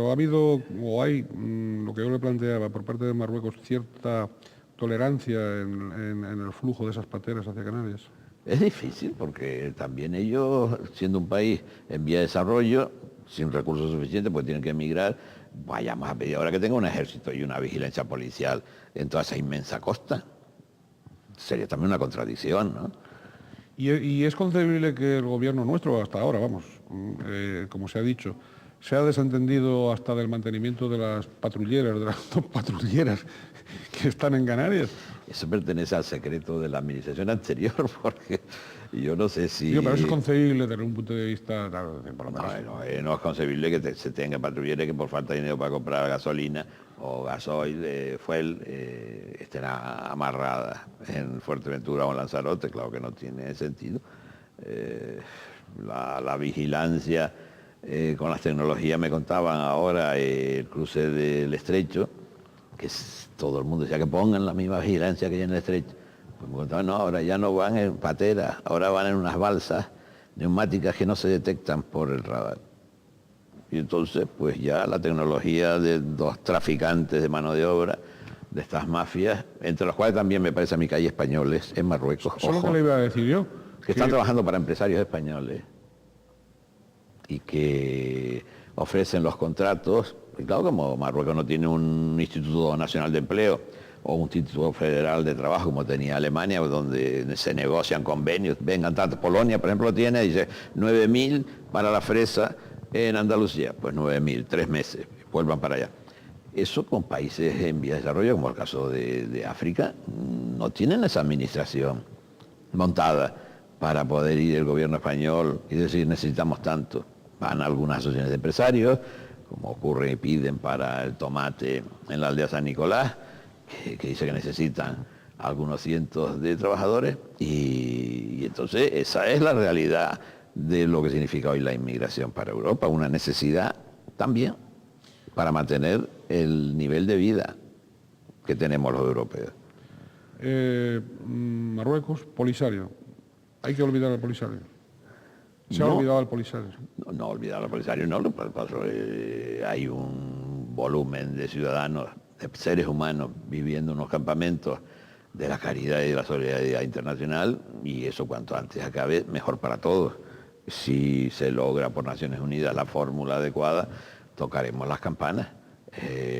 ha habido, o hay, lo que yo le planteaba, por parte de Marruecos, cierta tolerancia en el flujo de esas pateras hacia Canarias. Es difícil porque también ellos, siendo un país en vía de desarrollo, sin recursos suficientes, pues tienen que emigrar. Vayamos a pedir ahora que tenga un ejército y una vigilancia policial en toda esa inmensa costa. Sería también una contradicción, ¿no? Y es concebible que el gobierno nuestro, hasta ahora, vamos, como se ha dicho, se ha desentendido hasta del mantenimiento de las patrulleras, de las dos patrulleras que están en Canarias. Eso pertenece al secreto de la administración anterior, porque yo no sé si... Pero eso es concebible desde un punto de vista... Claro, por lo menos. No es concebible que se tenga patrulleras que por falta de dinero para comprar gasolina o gasoil, fuel, estén amarradas en Fuerteventura o en Lanzarote, claro que no tiene sentido. La vigilancia con las tecnologías, me contaban ahora el cruce del estrecho, que todo el mundo decía que pongan la misma vigilancia que hay en el estrecho. Pues me contaban, no, ahora ya no van en pateras, ahora van en unas balsas neumáticas que no se detectan por el radar. Y entonces, pues ya la tecnología de los traficantes de mano de obra, de estas mafias, entre los cuales también me parece a mí que hay españoles en Marruecos, Eso es lo que le iba a decir yo. que están trabajando para empresarios españoles y que ofrecen los contratos. Y claro, como Marruecos no tiene un Instituto Nacional de Empleo o un Instituto Federal de Trabajo como tenía Alemania, donde se negocian convenios, vengan tanto. Polonia, por ejemplo, tiene, dice, 9.000 para la fresa en Andalucía, pues 9.000, 3 meses, vuelvan para allá. Eso con países en vías de desarrollo, como el caso de África, no tienen esa administración montada para poder ir el gobierno español y decir necesitamos tanto. Van algunas asociaciones de empresarios, como ocurre y piden para el tomate en la aldea San Nicolás, que dice que necesitan algunos cientos de trabajadores, y entonces esa es la realidad de lo que significa hoy la inmigración para Europa, una necesidad también para mantener el nivel de vida que tenemos los europeos. Marruecos, Polisario. Hay que olvidar al Polisario. Se ha No. olvidado al Polisario. No olvidar al Polisario, no, hay un volumen de ciudadanos, de seres humanos viviendo en unos campamentos de la caridad y de la solidaridad internacional, y eso cuanto antes acabe, mejor para todos. Si se logra por Naciones Unidas la fórmula adecuada, tocaremos las campanas.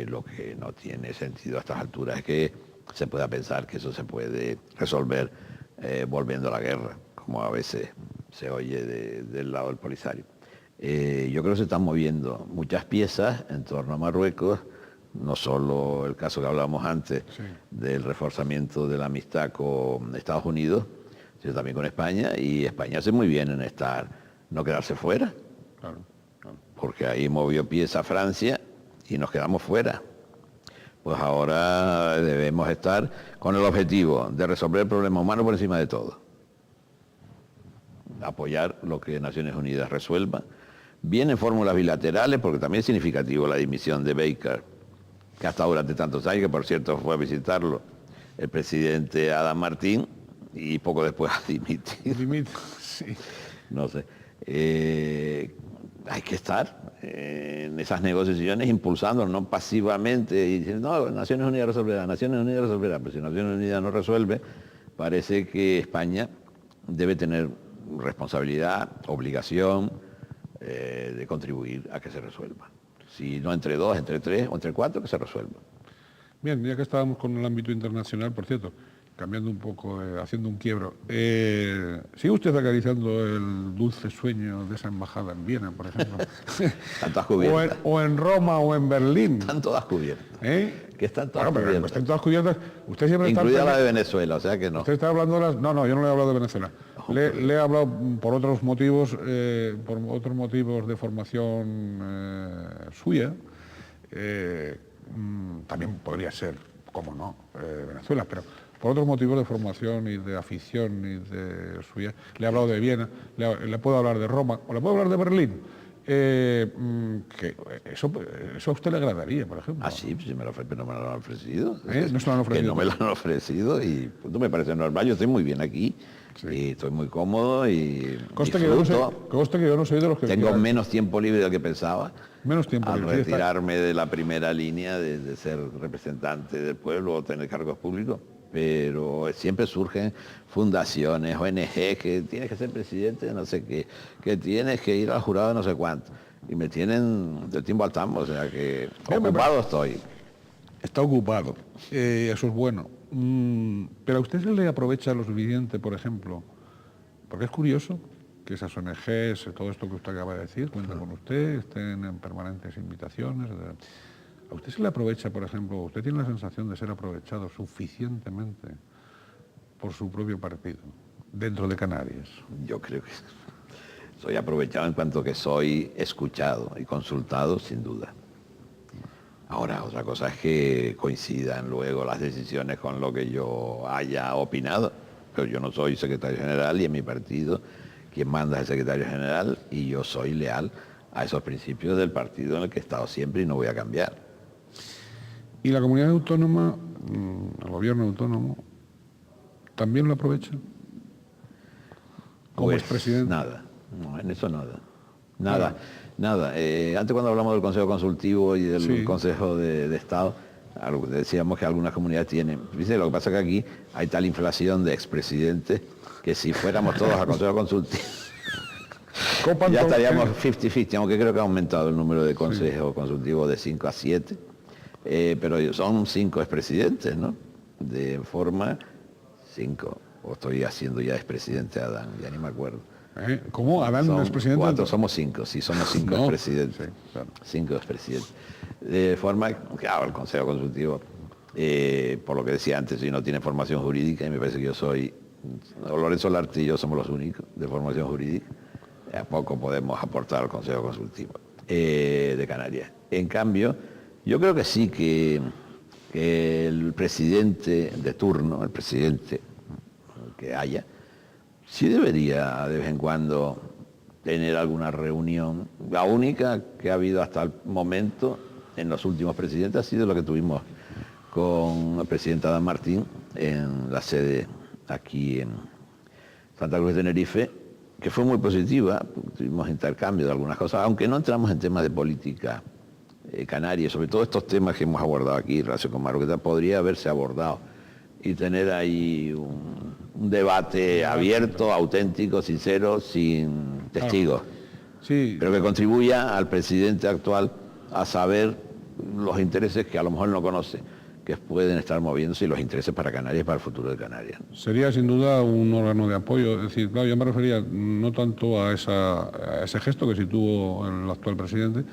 Lo que no tiene sentido a estas alturas es que se pueda pensar que eso se puede resolver volviendo a la guerra, como a veces se oye del lado del Polisario. Yo creo que se están moviendo muchas piezas en torno a Marruecos, no solo el caso que hablábamos antes, sí, del reforzamiento de la amistad con Estados Unidos, sino también con España, y España hace muy bien en no quedarse fuera, claro, claro, porque ahí movió pieza Francia y nos quedamos fuera. Pues ahora debemos estar con el objetivo de resolver el problema humano por encima de todo. Apoyar lo que Naciones Unidas resuelva. Vienen fórmulas bilaterales, porque también es significativo la dimisión de Baker, que ha estado durante tantos años, que por cierto fue a visitarlo el presidente Adam Martín, y poco después ha dimitido. Sí. No sé. Hay que estar en esas negociaciones impulsando, no pasivamente, y diciendo, no, Naciones Unidas resolverá, pero si Naciones Unidas no resuelve, parece que España debe tener responsabilidad, obligación de contribuir a que se resuelva. Si no entre 2, entre 3 o entre 4, que se resuelva. Bien, ya que estábamos con el ámbito internacional, por cierto, cambiando un poco, haciendo un quiebro, ¿sigue usted acariciando el dulce sueño de esa embajada en Viena, por ejemplo? Están todas cubiertas. o en Roma o en Berlín. Están todas cubiertas. Que están todas cubiertas. Pues están todas cubiertas. Usted siempre incluida la de Venezuela, o sea que no. Usted está hablando de las... No, yo no le he hablado de Venezuela. Le he hablado por otros motivos, de formación suya. También podría ser, como no, Venezuela, pero por otros motivos de formación y de afición y de suya. Le he hablado de Viena, le puedo hablar de Roma, o le puedo hablar de Berlín. Que eso a usted le agradaría, por ejemplo. Ah, sí, pues pero no me lo han ofrecido. ¿No se lo han ofrecido? Que no me lo han ofrecido y pues, me parece normal. Yo estoy muy bien aquí, sí, y estoy muy cómodo y conste que yo no soy de los que... Tengo menos tiempo libre del que pensaba. Menos tiempo al libre. Retirarme de la primera línea de ser representante del pueblo o tener cargos públicos. Pero siempre surgen fundaciones, ONG, que tienes que ser presidente de no sé qué, que tienes que ir al jurado de no sé cuánto. Y me tienen del tiempo al tambo, o sea que ocupado estoy. Está ocupado, eso es bueno. Pero a usted se le aprovecha lo suficiente, por ejemplo, porque es curioso que esas ONGs, todo esto que usted acaba de decir, cuenten con usted, estén en permanentes invitaciones, etc. ¿A usted se le aprovecha, por ejemplo, usted tiene la sensación de ser aprovechado suficientemente por su propio partido, dentro de Canarias? Yo creo que soy aprovechado en cuanto que soy escuchado y consultado, sin duda. Ahora, otra cosa es que coincidan luego las decisiones con lo que yo haya opinado, pero yo no soy secretario general y en mi partido quien manda es el secretario general y yo soy leal a esos principios del partido en el que he estado siempre y no voy a cambiar. ¿Y la comunidad autónoma, el gobierno autónomo, también lo aprovecha? ¿Como Pues expresidente? nada, no, en eso nada. Nada, nada. Antes cuando hablamos del Consejo Consultivo y del Sí. Consejo de Estado, decíamos que algunas comunidades tienen. Dice, lo que pasa es que aquí hay tal inflación de expresidentes que si fuéramos todos al Consejo Consultivo Copan ya con- estaríamos 50-50, aunque creo que ha aumentado el número de consejos consultivos de 5 a 7, pero son 5 expresidentes, ¿no? De forma 5, o estoy haciendo ya expresidente a Adán, ya ni me acuerdo. ¿Cómo? ¿Adán Son es presidente? 4, somos 5, sí, somos 5 No, expresidentes. sí, claro. 5 expresidentes. De forma, claro, el Consejo Consultivo, por lo que decía antes, si no tiene formación jurídica, y me parece que yo soy, Lorenzo Larte y yo somos los únicos de formación jurídica, a poco podemos aportar al Consejo Consultivo de Canarias. En cambio, yo creo que sí que el presidente de turno, el presidente que haya, sí debería de vez en cuando tener alguna reunión. La única que ha habido hasta el momento en los últimos presidentes ha sido lo que tuvimos con el presidente Adán Martín en la sede aquí en Santa Cruz de Tenerife, que fue muy positiva. Tuvimos intercambio de algunas cosas, aunque no entramos en temas de política canaria, sobre todo estos temas que hemos abordado aquí en relación con Marruecos, podría haberse abordado y tener ahí un debate abierto, auténtico, sincero, sin testigos, Sí, pero que contribuya al presidente actual a saber los intereses que a lo mejor no conoce, que pueden estar moviéndose y los intereses para Canarias y para el futuro de Canarias. sería sin duda un órgano de apoyo. Es decir, claro, yo me refería no tanto a ese gesto que sí tuvo el actual presidente,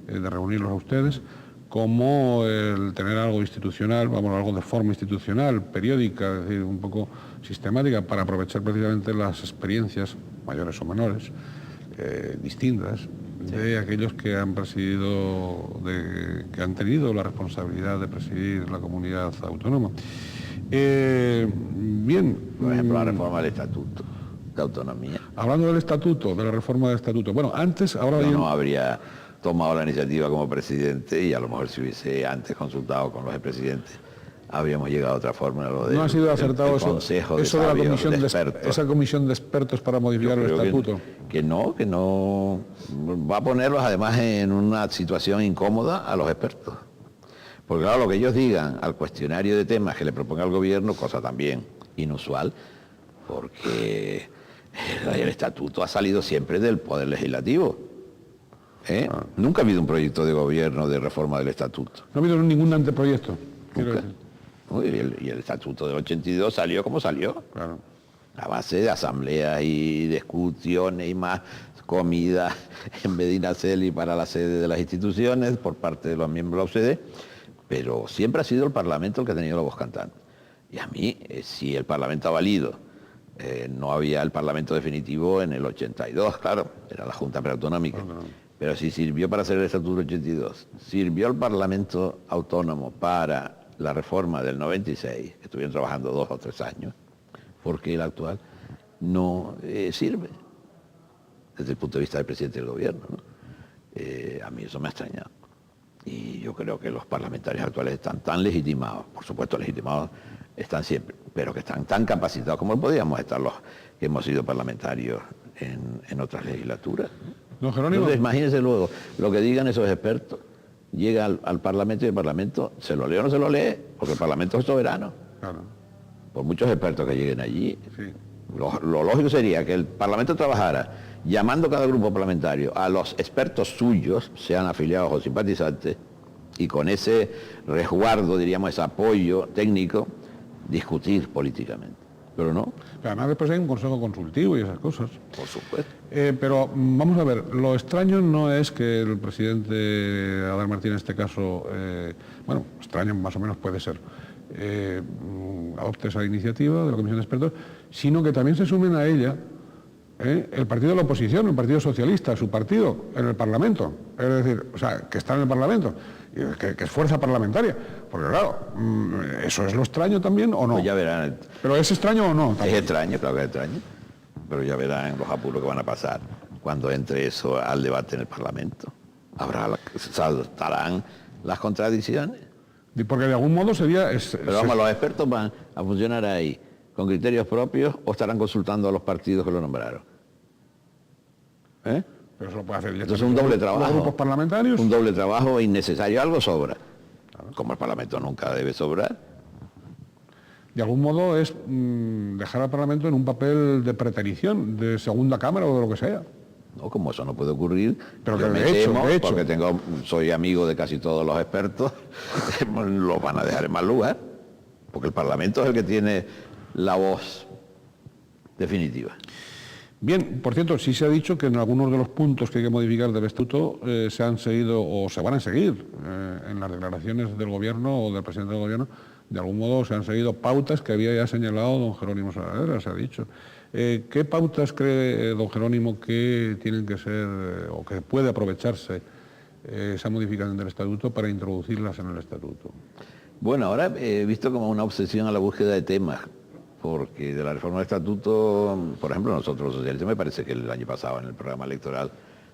de reunirlos a ustedes, como el tener algo institucional, vamos, algo de forma institucional, periódica, es decir, un poco sistemática, para aprovechar precisamente las experiencias, mayores o menores, distintas, de aquellos que han presidido, que han tenido la responsabilidad de presidir la comunidad autónoma. Bien. Por ejemplo, la reforma del Estatuto de Autonomía. Hablando del estatuto, de la reforma del estatuto. Bueno, antes, ahora Yo bien, no habría tomado la iniciativa como presidente y a lo mejor si hubiese antes consultado con los expresidentes, habríamos llegado a otra forma. no ha sido acertado eso, consejo de eso de la sabios, comisión de expertos. esa comisión de expertos para modificar el Yo creo estatuto. que no, va a ponerlos además en una situación incómoda a los expertos. Porque claro, lo que ellos digan al cuestionario de temas que le proponga el gobierno, cosa también inusual, porque el estatuto ha salido siempre del Poder Legislativo. Nunca ha habido un proyecto de gobierno de reforma del estatuto. No ha habido ningún anteproyecto. quiero Nunca. decir. Y el estatuto del 82 salió como salió. Claro. A base de asambleas y discusiones y más comida en Medinaceli para la sede de las instituciones por parte de los miembros de la OCDE, pero siempre ha sido el Parlamento el que ha tenido la voz cantante. Y a mí, si el Parlamento ha valido, no había el Parlamento definitivo en el 82, claro, era la Junta Preautonómica, pero si sirvió para hacer el Estatuto del 82, sirvió el Parlamento Autónomo para la reforma del 96, que estuvieron trabajando 2 o 3 años, porque el actual no sirve desde el punto de vista del presidente del gobierno, ¿no? A mí eso me ha extrañado. Y yo creo que los parlamentarios actuales están tan legitimados, por supuesto legitimados están siempre, pero que están tan capacitados como podíamos estar los que hemos sido parlamentarios en otras legislaturas. Don Jerónimo. Entonces imagínense luego lo que digan esos expertos, llega al Parlamento y el Parlamento se lo lee o no se lo lee, porque el Parlamento es soberano. Claro. Por muchos expertos que lleguen allí, Sí. lo lógico sería que el Parlamento trabajara llamando cada grupo parlamentario a los expertos suyos, sean afiliados o simpatizantes, y con ese resguardo, diríamos, ese apoyo técnico, discutir políticamente. Pero no, Pero además después hay un consejo consultivo y esas cosas. por supuesto. Pero vamos a ver, lo extraño no es que el presidente Adán Martín en este caso, bueno, extraño más o menos puede ser, adopte esa iniciativa de la Comisión de Expertos, sino que también se sumen a ella el partido de la oposición, el Partido Socialista, su partido, en el Parlamento. Es decir, o sea, que está en el Parlamento. que es fuerza parlamentaria. Porque claro, ¿eso es lo extraño también o no? Pues ya verán. ¿Pero es extraño o no? Es extraño, claro que es extraño. Pero ya verán los apuros que van a pasar cuando entre eso al debate en el Parlamento. Saltarán las contradicciones. Porque de algún modo sería... Pero vamos, los expertos van a funcionar ahí con criterios propios o estarán consultando a los partidos que lo nombraron. Pero eso lo puede hacer Entonces un doble trabajo. Los grupos parlamentarios. Un doble trabajo innecesario. Algo sobra. Como el Parlamento nunca debe sobrar. De algún modo es dejar al Parlamento en un papel de preterición, de segunda cámara o de lo que sea. No, como eso no puede ocurrir, pero yo que me de hecho, porque soy amigo de casi todos los expertos, los van a dejar en mal lugar, porque el Parlamento es el que tiene la voz definitiva. Bien, por cierto, sí se ha dicho que en algunos de los puntos que hay que modificar del estatuto se han seguido o se van a seguir en las declaraciones del Gobierno o del presidente del Gobierno, de algún modo se han seguido pautas que había ya señalado don Jerónimo Saavedra, se ha dicho. ¿Qué pautas cree don Jerónimo que tienen que ser o que puede aprovecharse esa modificación del estatuto para introducirlas en el estatuto? Bueno, ahora he visto como una obsesión a la búsqueda de temas, porque de la reforma del estatuto, por ejemplo, nosotros los socialistas, me parece que el año pasado en el programa electoral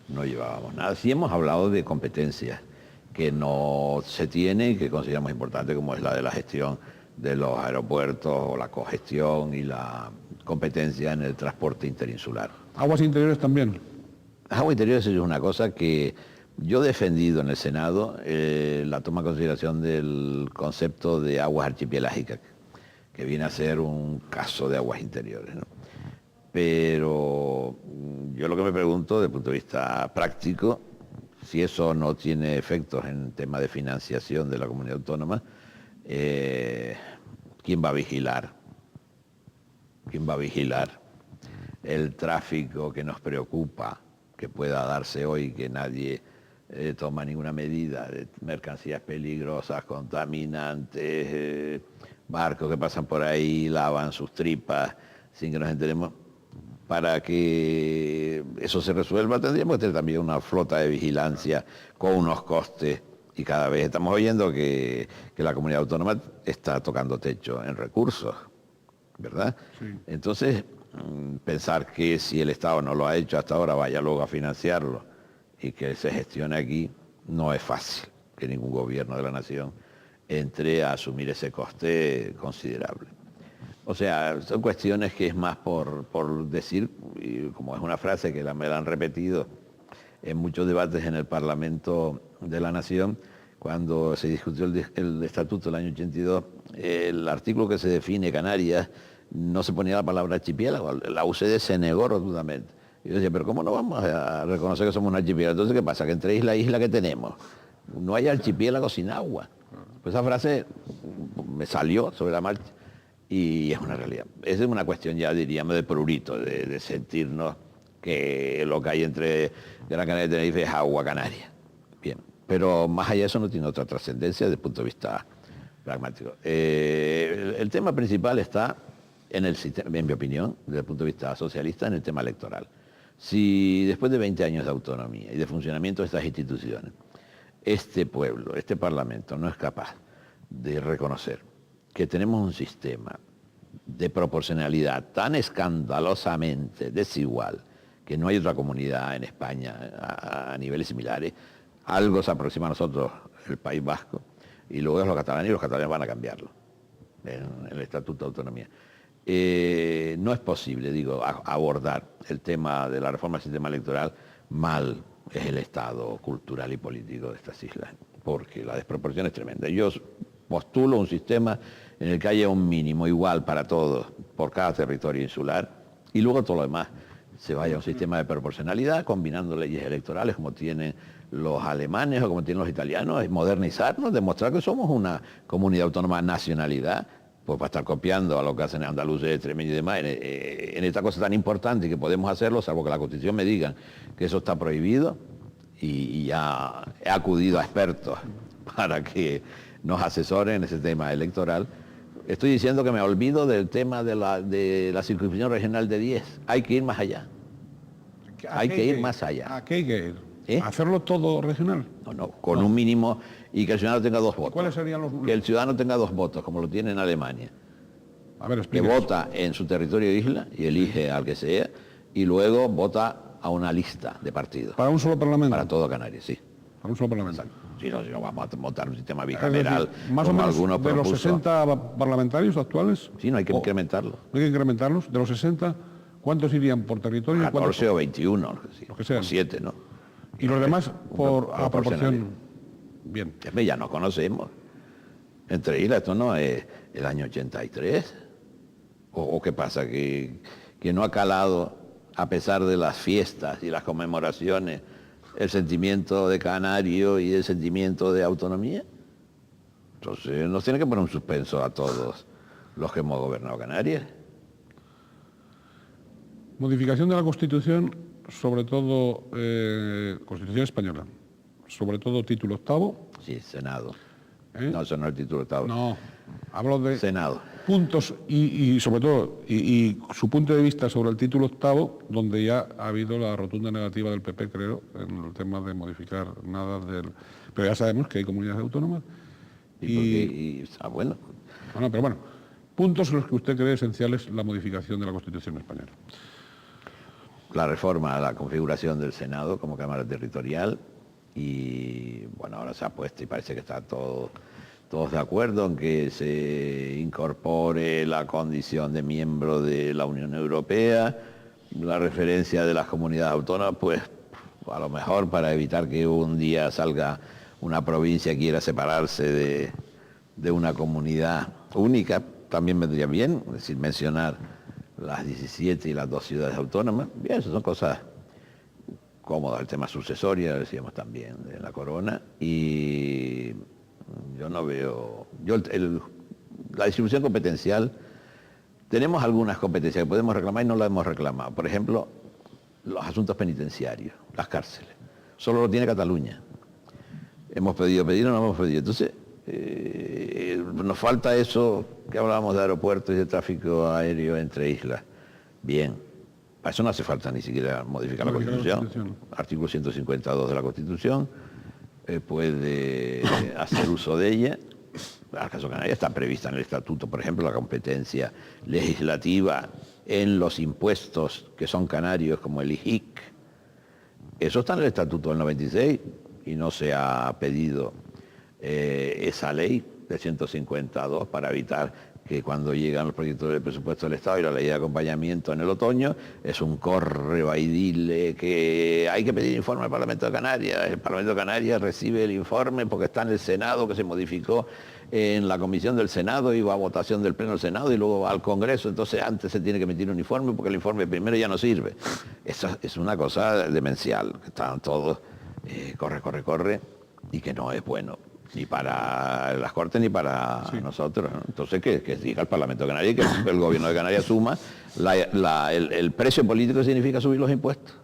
no llevábamos nada. Sí hemos hablado de competencias que no se tienen y que consideramos importantes, como es la de la gestión de los aeropuertos o la cogestión y la competencia en el transporte interinsular. ¿Aguas interiores también? Aguas interiores es una cosa que yo he defendido en el Senado, la toma en consideración del concepto de aguas archipielásicas, que viene a ser un caso de aguas interiores, ¿no? Pero yo lo que me pregunto desde el punto de vista práctico, si eso no tiene efectos en tema de financiación de la comunidad autónoma, ¿quién va a vigilar? ¿Quién va a vigilar el tráfico que nos preocupa, que pueda darse hoy, que nadie toma ninguna medida de mercancías peligrosas, contaminantes, barcos que pasan por ahí, lavan sus tripas sin que nos enteremos? Para que eso se resuelva tendríamos que tener también una flota de vigilancia con unos costes, y cada vez estamos oyendo que la comunidad autónoma está tocando techo en recursos, ¿verdad? Sí. Entonces, pensar que si el Estado no lo ha hecho hasta ahora, vaya luego a financiarlo y que se gestione aquí, no es fácil que ningún gobierno de la nación entre a asumir ese coste considerable. O sea, son cuestiones que es más por decir, y como es una frase que me la han repetido en muchos debates en el Parlamento de la Nación, cuando se discutió el Estatuto del año 82, el artículo que se define Canarias, no se ponía la palabra archipiélago, la UCD se negó rotundamente. Y yo decía, pero ¿cómo no vamos a reconocer que somos un archipiélago? Entonces, ¿qué pasa? Que entre isla que tenemos, no hay archipiélago sin agua. Pues esa frase me salió sobre la marcha y es una realidad. Esa es una cuestión ya, diríamos, de prurito, de sentirnos que lo que hay entre Gran Canaria y Tenerife es agua canaria. Bien, pero más allá de eso no tiene otra trascendencia desde el punto de vista pragmático. El tema principal está en el sistema, en mi opinión, desde el punto de vista socialista, en el tema electoral. Si después de 20 años de autonomía y de funcionamiento de estas instituciones, este pueblo, este Parlamento no es capaz de reconocer que tenemos un sistema de proporcionalidad tan escandalosamente desigual que no hay otra comunidad en España a niveles similares, algo se aproxima a nosotros, el País Vasco, y luego es los catalanes, y los catalanes van a cambiarlo en el Estatuto de Autonomía. No es posible, digo, abordar el tema de la reforma del sistema electoral mal es el estado cultural y político de estas islas, porque la desproporción es tremenda. Yo postulo un sistema en el que haya un mínimo igual para todos, por cada territorio insular, y luego todo lo demás se vaya a un sistema de proporcionalidad, combinando leyes electorales como tienen los alemanes o como tienen los italianos, es modernizarnos, demostrar que somos una comunidad autónoma nacionalidad, pues para estar copiando a lo que hacen andaluces, extremeños y demás, en esta cosa tan importante que podemos hacerlo, salvo que la Constitución me diga que eso está prohibido, y ya he acudido a expertos para que nos asesoren en ese tema electoral. Estoy diciendo que me olvido del tema de la circunscripción regional de 10. Hay que ir más allá. Hay que ir más allá. ¿A qué hay que ir? ¿Hacerlo todo regional? No, con un mínimo y que el ciudadano tenga 2 votos. ¿Cuáles serían los...? Que el ciudadano tenga 2 votos, como lo tiene en Alemania. A ver, Que explíquenos. vota en su territorio de isla y elige al que sea, y luego vota a una lista de partidos. Para un solo parlamento. Para todo Canarias, sí. Para un solo parlamento. Si no, vamos a montar un sistema Es bicameral, decir, más o como menos algunos de los propuso. 60 parlamentarios actuales. Sí, no hay que o- incrementarlo. No hay que incrementarlos. De los 60, ¿cuántos irían por territorio? y cuántos 14 o 21, Los que sean. o 7, ¿no? Y los demás por a proporcional. proporción. Bien. Ya nos conocemos. Entre islas, esto no es el año 83. ¿O qué pasa? Que no ha calado, a pesar de las fiestas y las conmemoraciones, el sentimiento de canario y el sentimiento de autonomía. Entonces nos tiene que poner un suspenso a todos los que hemos gobernado Canarias. Modificación de la Constitución, sobre todo Constitución española, sobre todo título octavo. Sí, Senado. ¿Eh? No, eso no es el título octavo. No, hablo de Senado. puntos y sobre todo y su punto de vista sobre el título octavo, donde ya ha habido la rotunda negativa del PP, creo, en el tema de modificar nada del... Pero ya sabemos que hay comunidades autónomas Bueno, Bueno, pero bueno, puntos en los que usted cree esenciales la modificación de la Constitución española. la reforma a la configuración del Senado como Cámara Territorial y bueno, ahora se ha puesto y parece que está todos de acuerdo en que se incorpore la condición de miembro de la Unión Europea, la referencia de las comunidades autónomas, pues a lo mejor para evitar que un día salga una provincia que quiera separarse de una comunidad única, también vendría bien, es decir, mencionar las 17 y las 2 ciudades autónomas. Bien, esas son cosas cómodas, el tema sucesorio, decíamos también, de la corona, y yo no veo... la distribución competencial, tenemos algunas competencias que podemos reclamar y no las hemos reclamado. Por ejemplo, los asuntos penitenciarios, las cárceles. Solo lo tiene Cataluña. Hemos pedido o no hemos pedido. Entonces, nos falta eso que hablábamos de aeropuertos y de tráfico aéreo entre islas. Bien, para eso no hace falta ni siquiera modificar la Constitución. Artículo 152 de la Constitución, puede hacer uso de ella. En el caso de Canarias está prevista en el Estatuto, por ejemplo, la competencia legislativa en los impuestos que son canarios, como el IJIC. Eso está en el Estatuto del 96 y no se ha pedido esa ley de 152 para evitar que cuando llegan los proyectos del presupuesto del Estado y la ley de acompañamiento en el otoño, es un corre baidile que hay que pedir informe al Parlamento de Canarias. El Parlamento de Canarias recibe el informe porque está en el Senado, que se modificó en la comisión del Senado y va a votación del Pleno del Senado y luego va al Congreso. Entonces antes se tiene que emitir un informe porque el informe primero ya no sirve. Eso es una cosa demencial, que están todos corre, y que no es bueno ni para las Cortes ni para nosotros, ¿no? Entonces que diga el Parlamento de Canarias que el gobierno de Canarias suma el precio político significa subir los impuestos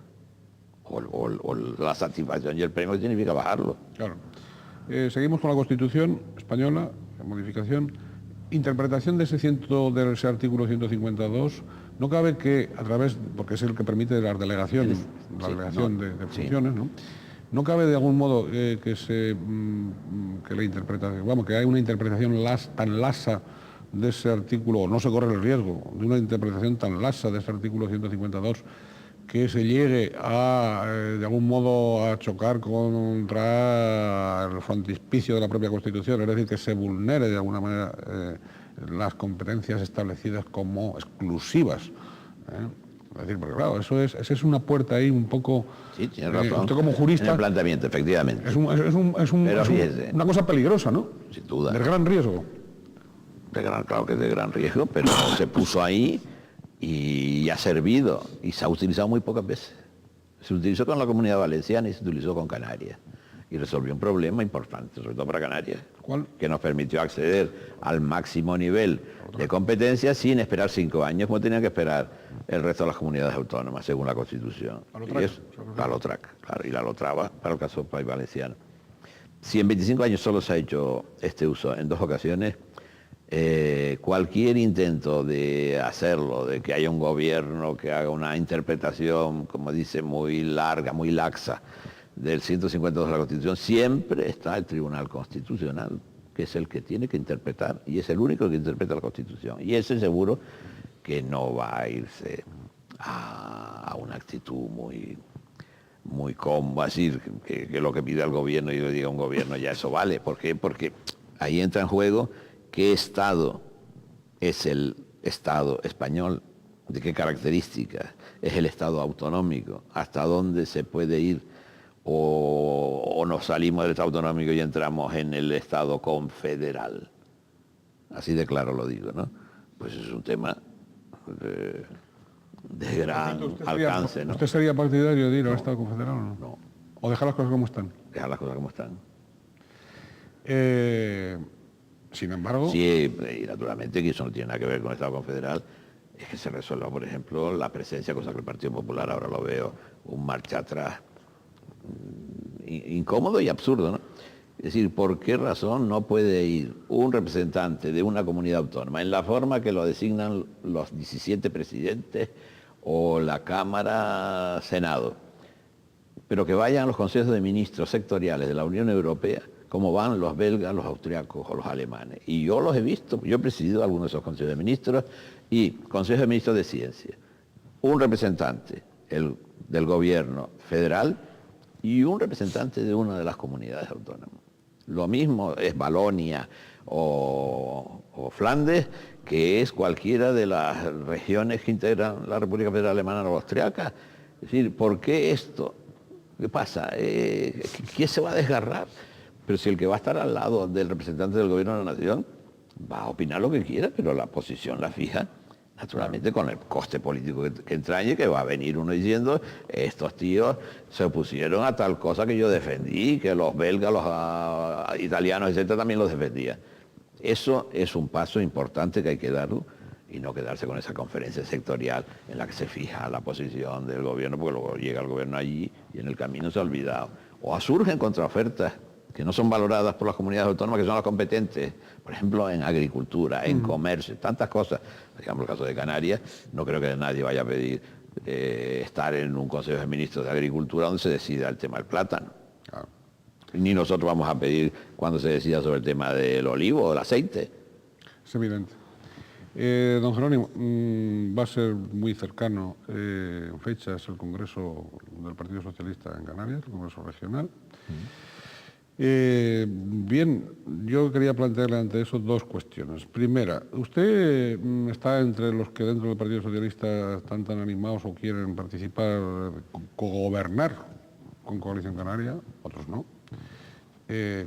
o la satisfacción y el premio significa bajarlo. Claro. Seguimos con la Constitución española, la modificación, interpretación de ese artículo 152. No cabe que a través, porque es el que permite la delegación de funciones, ¿no? No cabe de algún modo que la interpretación, vamos, que hay una interpretación tan lasa de ese artículo, no se corre el riesgo de una interpretación tan lasa de ese artículo 152 que se llegue de algún modo a chocar contra el frontispicio de la propia Constitución, es decir, que se vulnere de alguna manera las competencias establecidas como exclusivas. Es decir, porque claro, esa es una puerta ahí un poco... Sí, tiene razón. Usted como jurista... En el planteamiento, efectivamente. Es una cosa peligrosa, ¿no? Sin duda. De gran riesgo. Claro que es de gran riesgo, pero se puso ahí y ha servido y se ha utilizado muy pocas veces. Se utilizó con la Comunidad Valenciana y se utilizó con Canarias. Y resolvió un problema importante, sobre todo para Canarias. ¿Cuál? Que nos permitió acceder al máximo nivel de competencia sin esperar 5 años, como tenían que esperar el resto de las comunidades autónomas, según la Constitución. La LOTRAC, claro, y la LOTRAVA para el caso del País Valenciano. Si en 25 años solo se ha hecho este uso en 2 ocasiones, cualquier intento de hacerlo, de que haya un gobierno que haga una interpretación, como dice, muy larga, muy laxa, del 152 de la Constitución, siempre está el Tribunal Constitucional, que es el que tiene que interpretar, y es el único que interpreta la Constitución. Y ese seguro que no va a irse a una actitud muy cómoda, decir que lo que pide el gobierno y le diga a un gobierno ya eso vale. ¿Por qué? Porque ahí entra en juego qué Estado es el Estado español, de qué características es el Estado autonómico, hasta dónde se puede ir o nos salimos del Estado autonómico y entramos en el Estado confederal. Así de claro lo digo, ¿no? Pues es un tema de gran alcance, ¿no? ¿Usted sería partidario de ir al Estado confederal o no? No. ¿O dejar las cosas como están? Dejar las cosas como están. Sin embargo... Sí, y naturalmente que eso no tiene nada que ver con el Estado confederal, es que se resuelva, por ejemplo, la presencia, cosa que el Partido Popular ahora lo veo, un marcha atrás incómodo y absurdo, ¿no? Es decir, ¿por qué razón no puede ir un representante de una comunidad autónoma en la forma que lo designan los 17 presidentes o la Cámara Senado, pero que vayan a los consejos de ministros sectoriales de la Unión Europea, como van los belgas, los austriacos o los alemanes? Y yo los he visto, yo he presidido algunos de esos consejos de ministros y consejos de ministros de ciencia. Un representante del gobierno federal y un representante de una de las comunidades autónomas. Lo mismo es Valonia o Flandes, que es cualquiera de las regiones que integran la República Federal Alemana o Austriaca. Es decir, ¿por qué esto? ¿Qué pasa? ¿Quién se va a desgarrar? Pero si el que va a estar al lado del representante del gobierno de la nación va a opinar lo que quiera, pero la posición la fija naturalmente con el coste político que entrañe, que va a venir uno diciendo, estos tíos se opusieron a tal cosa que yo defendí, que los belgas, los italianos, etcétera, también los defendían. Eso es un paso importante que hay que darlo y no quedarse con esa conferencia sectorial en la que se fija la posición del gobierno, porque luego llega el gobierno allí y en el camino se ha olvidado. O surgen contraofertas que no son valoradas por las comunidades autónomas, que son las competentes, por ejemplo, en agricultura, en comercio, tantas cosas. Por ejemplo, el caso de Canarias, no creo que nadie vaya a pedir estar en un Consejo de Ministros de Agricultura donde se decida el tema del plátano. Claro. Ni nosotros vamos a pedir cuando se decida sobre el tema del olivo o del aceite. Es evidente. Don Jerónimo, va a ser muy cercano en fechas el Congreso del Partido Socialista en Canarias, el Congreso Regional. Bien, yo quería plantearle ante eso dos cuestiones. Primera, ¿usted está entre los que dentro del Partido Socialista están tan animados o quieren participar, cogobernar con Coalición Canaria? Otros no.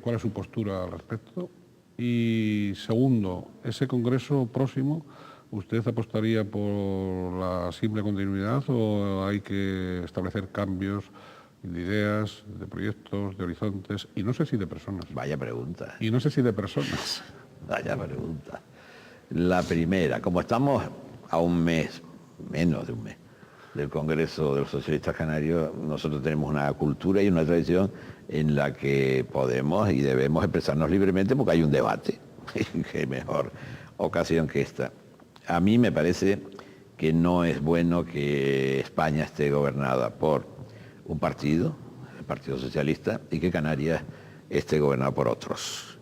¿Cuál es su postura al respecto? Y segundo, ese congreso próximo, ¿usted apostaría por la simple continuidad o hay que establecer cambios de ideas, de proyectos, de horizontes, y no sé si de personas? Vaya pregunta. Y no sé si de personas. Vaya pregunta. La primera, como estamos a un mes, menos de un mes, del Congreso de los Socialistas Canarios, nosotros tenemos una cultura y una tradición en la que podemos y debemos expresarnos libremente porque hay un debate. Qué mejor ocasión que esta. A mí me parece que no es bueno que España esté gobernada por un partido, el Partido Socialista, y que Canarias esté gobernada por otros,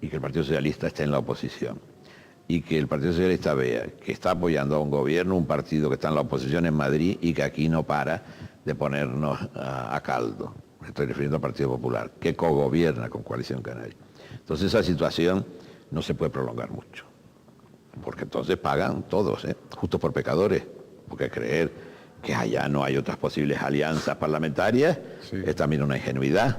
y que el Partido Socialista esté en la oposición, y que el Partido Socialista vea que está apoyando a un gobierno, un partido que está en la oposición en Madrid y que aquí no para de ponernos a caldo. Me estoy refiriendo al Partido Popular, que cogobierna con Coalición Canaria. Entonces esa situación no se puede prolongar mucho, porque entonces pagan todos, justos por pecadores, porque creer que allá no hay otras posibles alianzas parlamentarias, sí, es también una ingenuidad,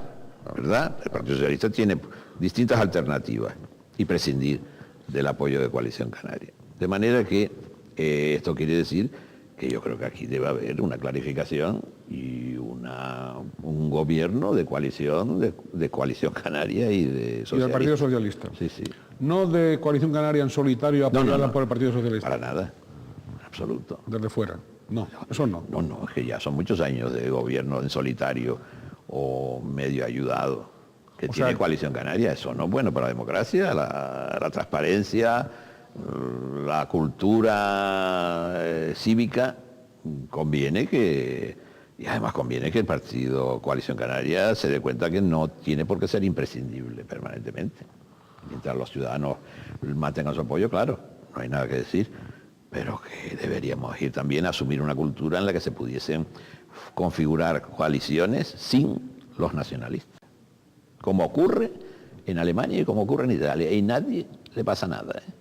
¿verdad? El Partido Socialista tiene distintas alternativas y prescindir del apoyo de Coalición Canaria. De manera que esto quiere decir que yo creo que aquí debe haber una clarificación y un gobierno de coalición Canaria y de Socialista. Y del Partido Socialista. Sí, sí. No de Coalición Canaria en solitario apoyada por el Partido Socialista. Para nada, en absoluto. Desde fuera. No, eso no. No, es que ya son muchos años de gobierno en solitario o medio ayudado que tiene Coalición Canaria. Eso no es bueno para la democracia, la transparencia, la cultura cívica. Conviene que Y además conviene que el partido Coalición Canaria se dé cuenta que no tiene por qué ser imprescindible permanentemente. Mientras los ciudadanos mantengan su apoyo, claro, no hay nada que decir, pero que deberíamos ir también a asumir una cultura en la que se pudiesen configurar coaliciones sin los nacionalistas, como ocurre en Alemania y como ocurre en Italia, y nadie le pasa nada, ¿eh?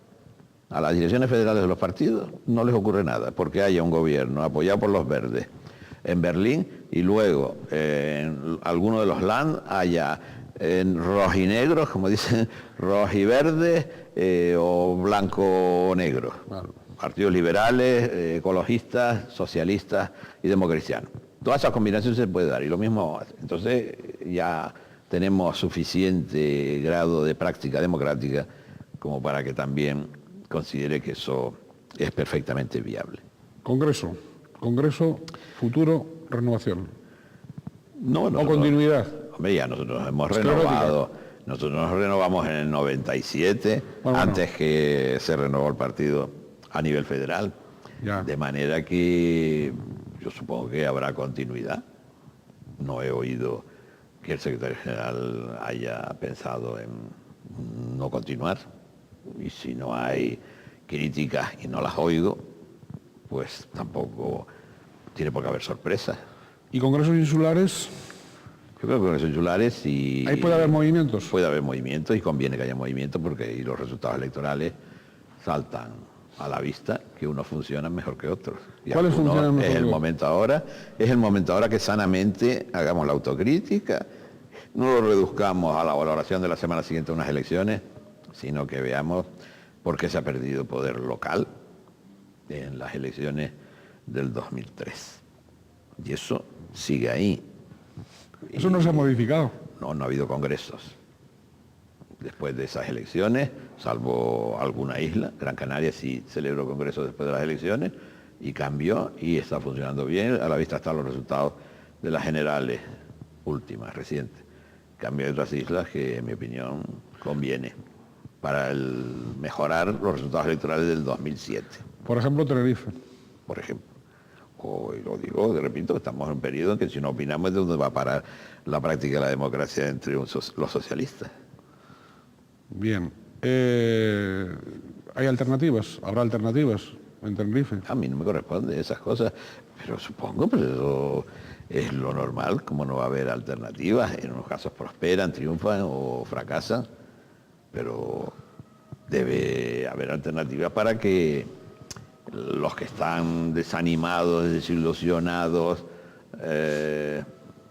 A las direcciones federales de los partidos no les ocurre nada, porque haya un gobierno apoyado por los verdes en Berlín y luego en alguno de los Land haya en rojinegros, como dicen, rojiverdes o blanco-negro. Claro. Partidos liberales, ecologistas, socialistas y democristianos. Todas esas combinaciones se puede dar y lo mismo, entonces ya tenemos suficiente grado de práctica democrática como para que también considere que eso es perfectamente viable. Congreso, futuro, renovación. No, o continuidad. Hombre, ya nosotros hemos renovado. Nosotros nos renovamos en el 97, antes que se renovó el partido a nivel federal. Ya. De manera que yo supongo que habrá continuidad. No he oído que el secretario general haya pensado en no continuar. Y si no hay críticas y no las oigo, pues tampoco tiene por qué haber sorpresas. ¿Y congresos insulares? Yo creo que congresos insulares sí. ¿Ahí puede haber movimientos? Puede haber movimientos y conviene que haya movimientos porque ahí los resultados electorales saltan a la vista que unos funcionan mejor que otros. ¿Cuáles funcionan mejor? Es el momento ahora que sanamente hagamos la autocrítica, no lo reduzcamos a la valoración de la semana siguiente a unas elecciones, sino que veamos por qué se ha perdido poder local en las elecciones del 2003. Y eso sigue ahí. ¿Eso no se ha modificado? No ha habido congresos. Después de esas elecciones, salvo alguna isla, Gran Canaria sí celebró congresos después de las elecciones y cambió y está funcionando bien. A la vista están los resultados de las generales últimas, recientes. Cambio de otras islas que, en mi opinión, conviene para mejorar los resultados electorales del 2007. Por ejemplo, Tenerife. Por ejemplo. Y lo digo, repito, estamos en un periodo en que si no opinamos es de dónde va a parar la práctica de la democracia entre los socialistas. Bien. ¿Hay alternativas? ¿Habrá alternativas en Tenerife? A mí no me corresponde esas cosas, pero supongo que eso es lo normal, como no va a haber alternativas. En unos casos prosperan, triunfan o fracasan, pero debe haber alternativas para que los que están desanimados, desilusionados,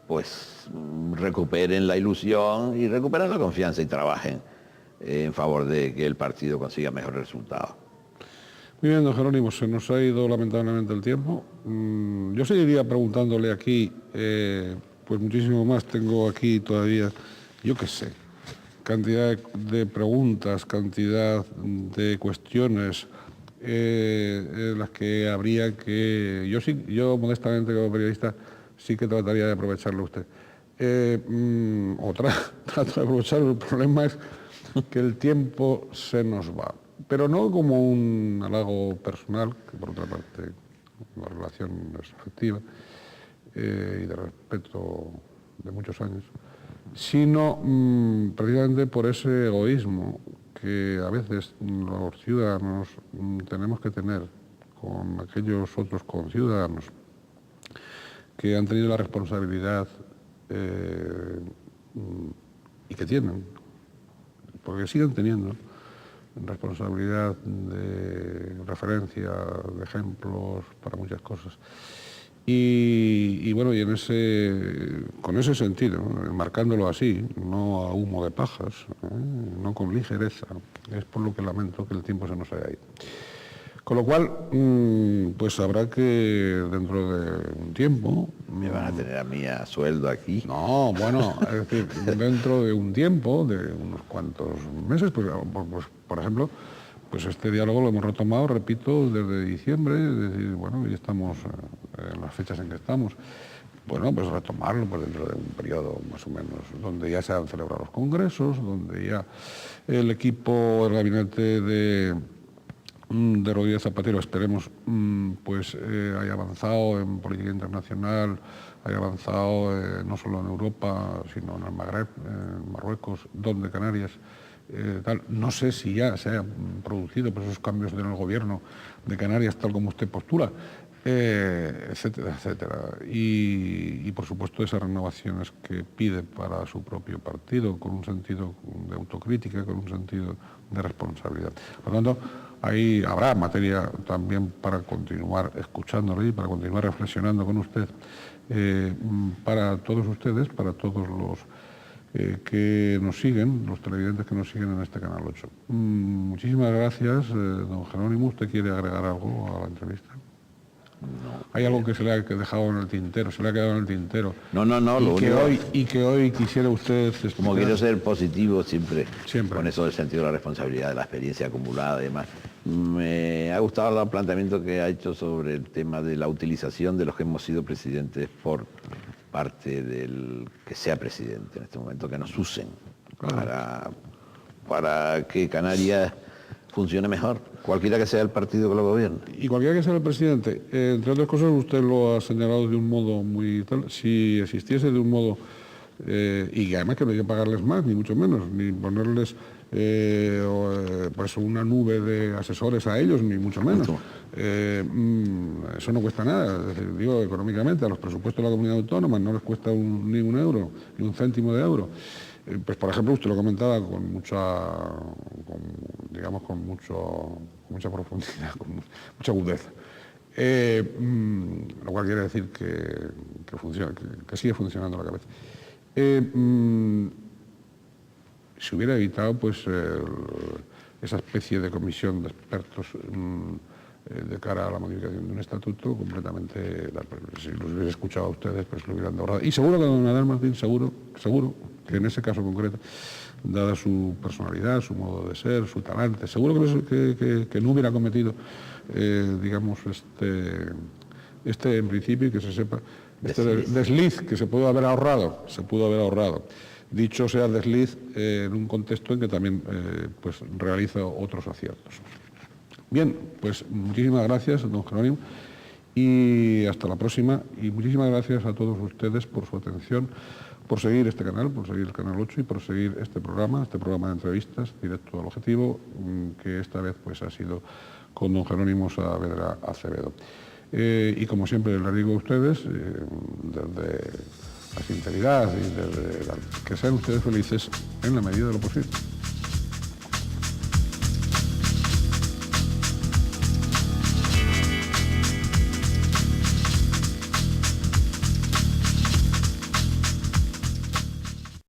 pues recuperen la ilusión y recuperen la confianza y trabajen en favor de que el partido consiga mejores resultados. Muy bien, don Jerónimo, se nos ha ido lamentablemente el tiempo. Yo seguiría preguntándole aquí, pues muchísimo más. Tengo aquí todavía, yo qué sé, cantidad de preguntas, cantidad de cuestiones las que habría que... Yo modestamente como periodista sí que trataría de aprovecharlo usted. Trato de aprovecharlo. El problema es que el tiempo se nos va. Pero no como un halago personal, que por otra parte la relación es afectiva y de respeto de muchos años, sino precisamente por ese egoísmo que a veces los ciudadanos tenemos que tener con aquellos otros conciudadanos que han tenido la responsabilidad y que tienen, porque siguen teniendo responsabilidad de referencia, de ejemplos para muchas cosas. Y bueno, y con ese sentido, ¿no? Marcándolo así, no a humo de pajas, no con ligereza, es por lo que lamento que el tiempo se nos haya ido. Con lo cual, pues habrá que dentro de un tiempo... ¿Me van a tener a mí a sueldo aquí? No, bueno, es decir, dentro de un tiempo, de unos cuantos meses, pues por ejemplo, pues este diálogo lo hemos retomado, repito, desde diciembre, es decir, bueno, y estamos en las fechas en que estamos. Bueno, pues retomarlo pues dentro de un periodo más o menos, donde ya se han celebrado los congresos, donde ya el equipo, el gabinete de Rodríguez Zapatero, esperemos, pues haya avanzado en política internacional, haya avanzado no solo en Europa, sino en el Magreb, en Marruecos, donde Canarias, tal. No sé si ya se han producido pues, esos cambios en el gobierno de Canarias, tal como usted postula, etcétera, etcétera. Y, por supuesto, esas renovaciones que pide para su propio partido, con un sentido de autocrítica, con un sentido de responsabilidad. Por lo tanto, ahí habrá materia también para continuar escuchándole y para continuar reflexionando con usted, para todos ustedes, para todos los que nos siguen, los televidentes que nos siguen en este Canal 8. Muchísimas gracias, don Jerónimo. ¿Usted quiere agregar algo a la entrevista? No. ¿Hay algo que se le ha dejado en el tintero, se le ha quedado en el tintero? No, lo único... Y que hoy quisiera usted explicar? Como quiero ser positivo siempre, Siempre. con eso del sentido de la responsabilidad, de la experiencia acumulada y demás. Me ha gustado el planteamiento que ha hecho sobre el tema de la utilización de los que hemos sido presidentes por parte del que sea presidente en este momento, que nos usen para que Canarias funcione mejor, cualquiera que sea el partido que lo gobierne. Y cualquiera que sea el presidente, entre otras cosas, usted lo ha señalado de un modo muy tal, si existiese de un modo, y además que no hay que pagarles más, ni mucho menos, ni ponerles pues una nube de asesores a ellos, ni mucho menos. Eso no cuesta nada, es decir, digo, económicamente, a los presupuestos de la comunidad autónoma no les cuesta ni un euro, ni un céntimo de euro. Pues por ejemplo, usted lo comentaba con mucha profundidad, con mucha agudeza. Lo cual quiere decir que funciona, que sigue funcionando la cabeza. Se hubiera evitado pues esa especie de comisión de expertos de cara a la modificación de un estatuto completamente, si los hubiera escuchado a ustedes, pues lo hubieran ahorrado. Y seguro que don Adel Martín, seguro que en ese caso concreto, dada su personalidad, su modo de ser, su talante, seguro que no hubiera cometido, digamos, en principio, y que se sepa, desliz que se pudo haber ahorrado, Dicho sea desliz en un contexto en que también pues realiza otros aciertos. Bien, pues muchísimas gracias, don Jerónimo, y hasta la próxima. Y muchísimas gracias a todos ustedes por su atención, por seguir este canal, por seguir el Canal 8 y por seguir este programa de entrevistas directo al objetivo, que esta vez pues ha sido con don Jerónimo Saavedra Acevedo. Y como siempre les digo a ustedes, desde la sinceridad y desde que sean ustedes felices en la medida de lo posible.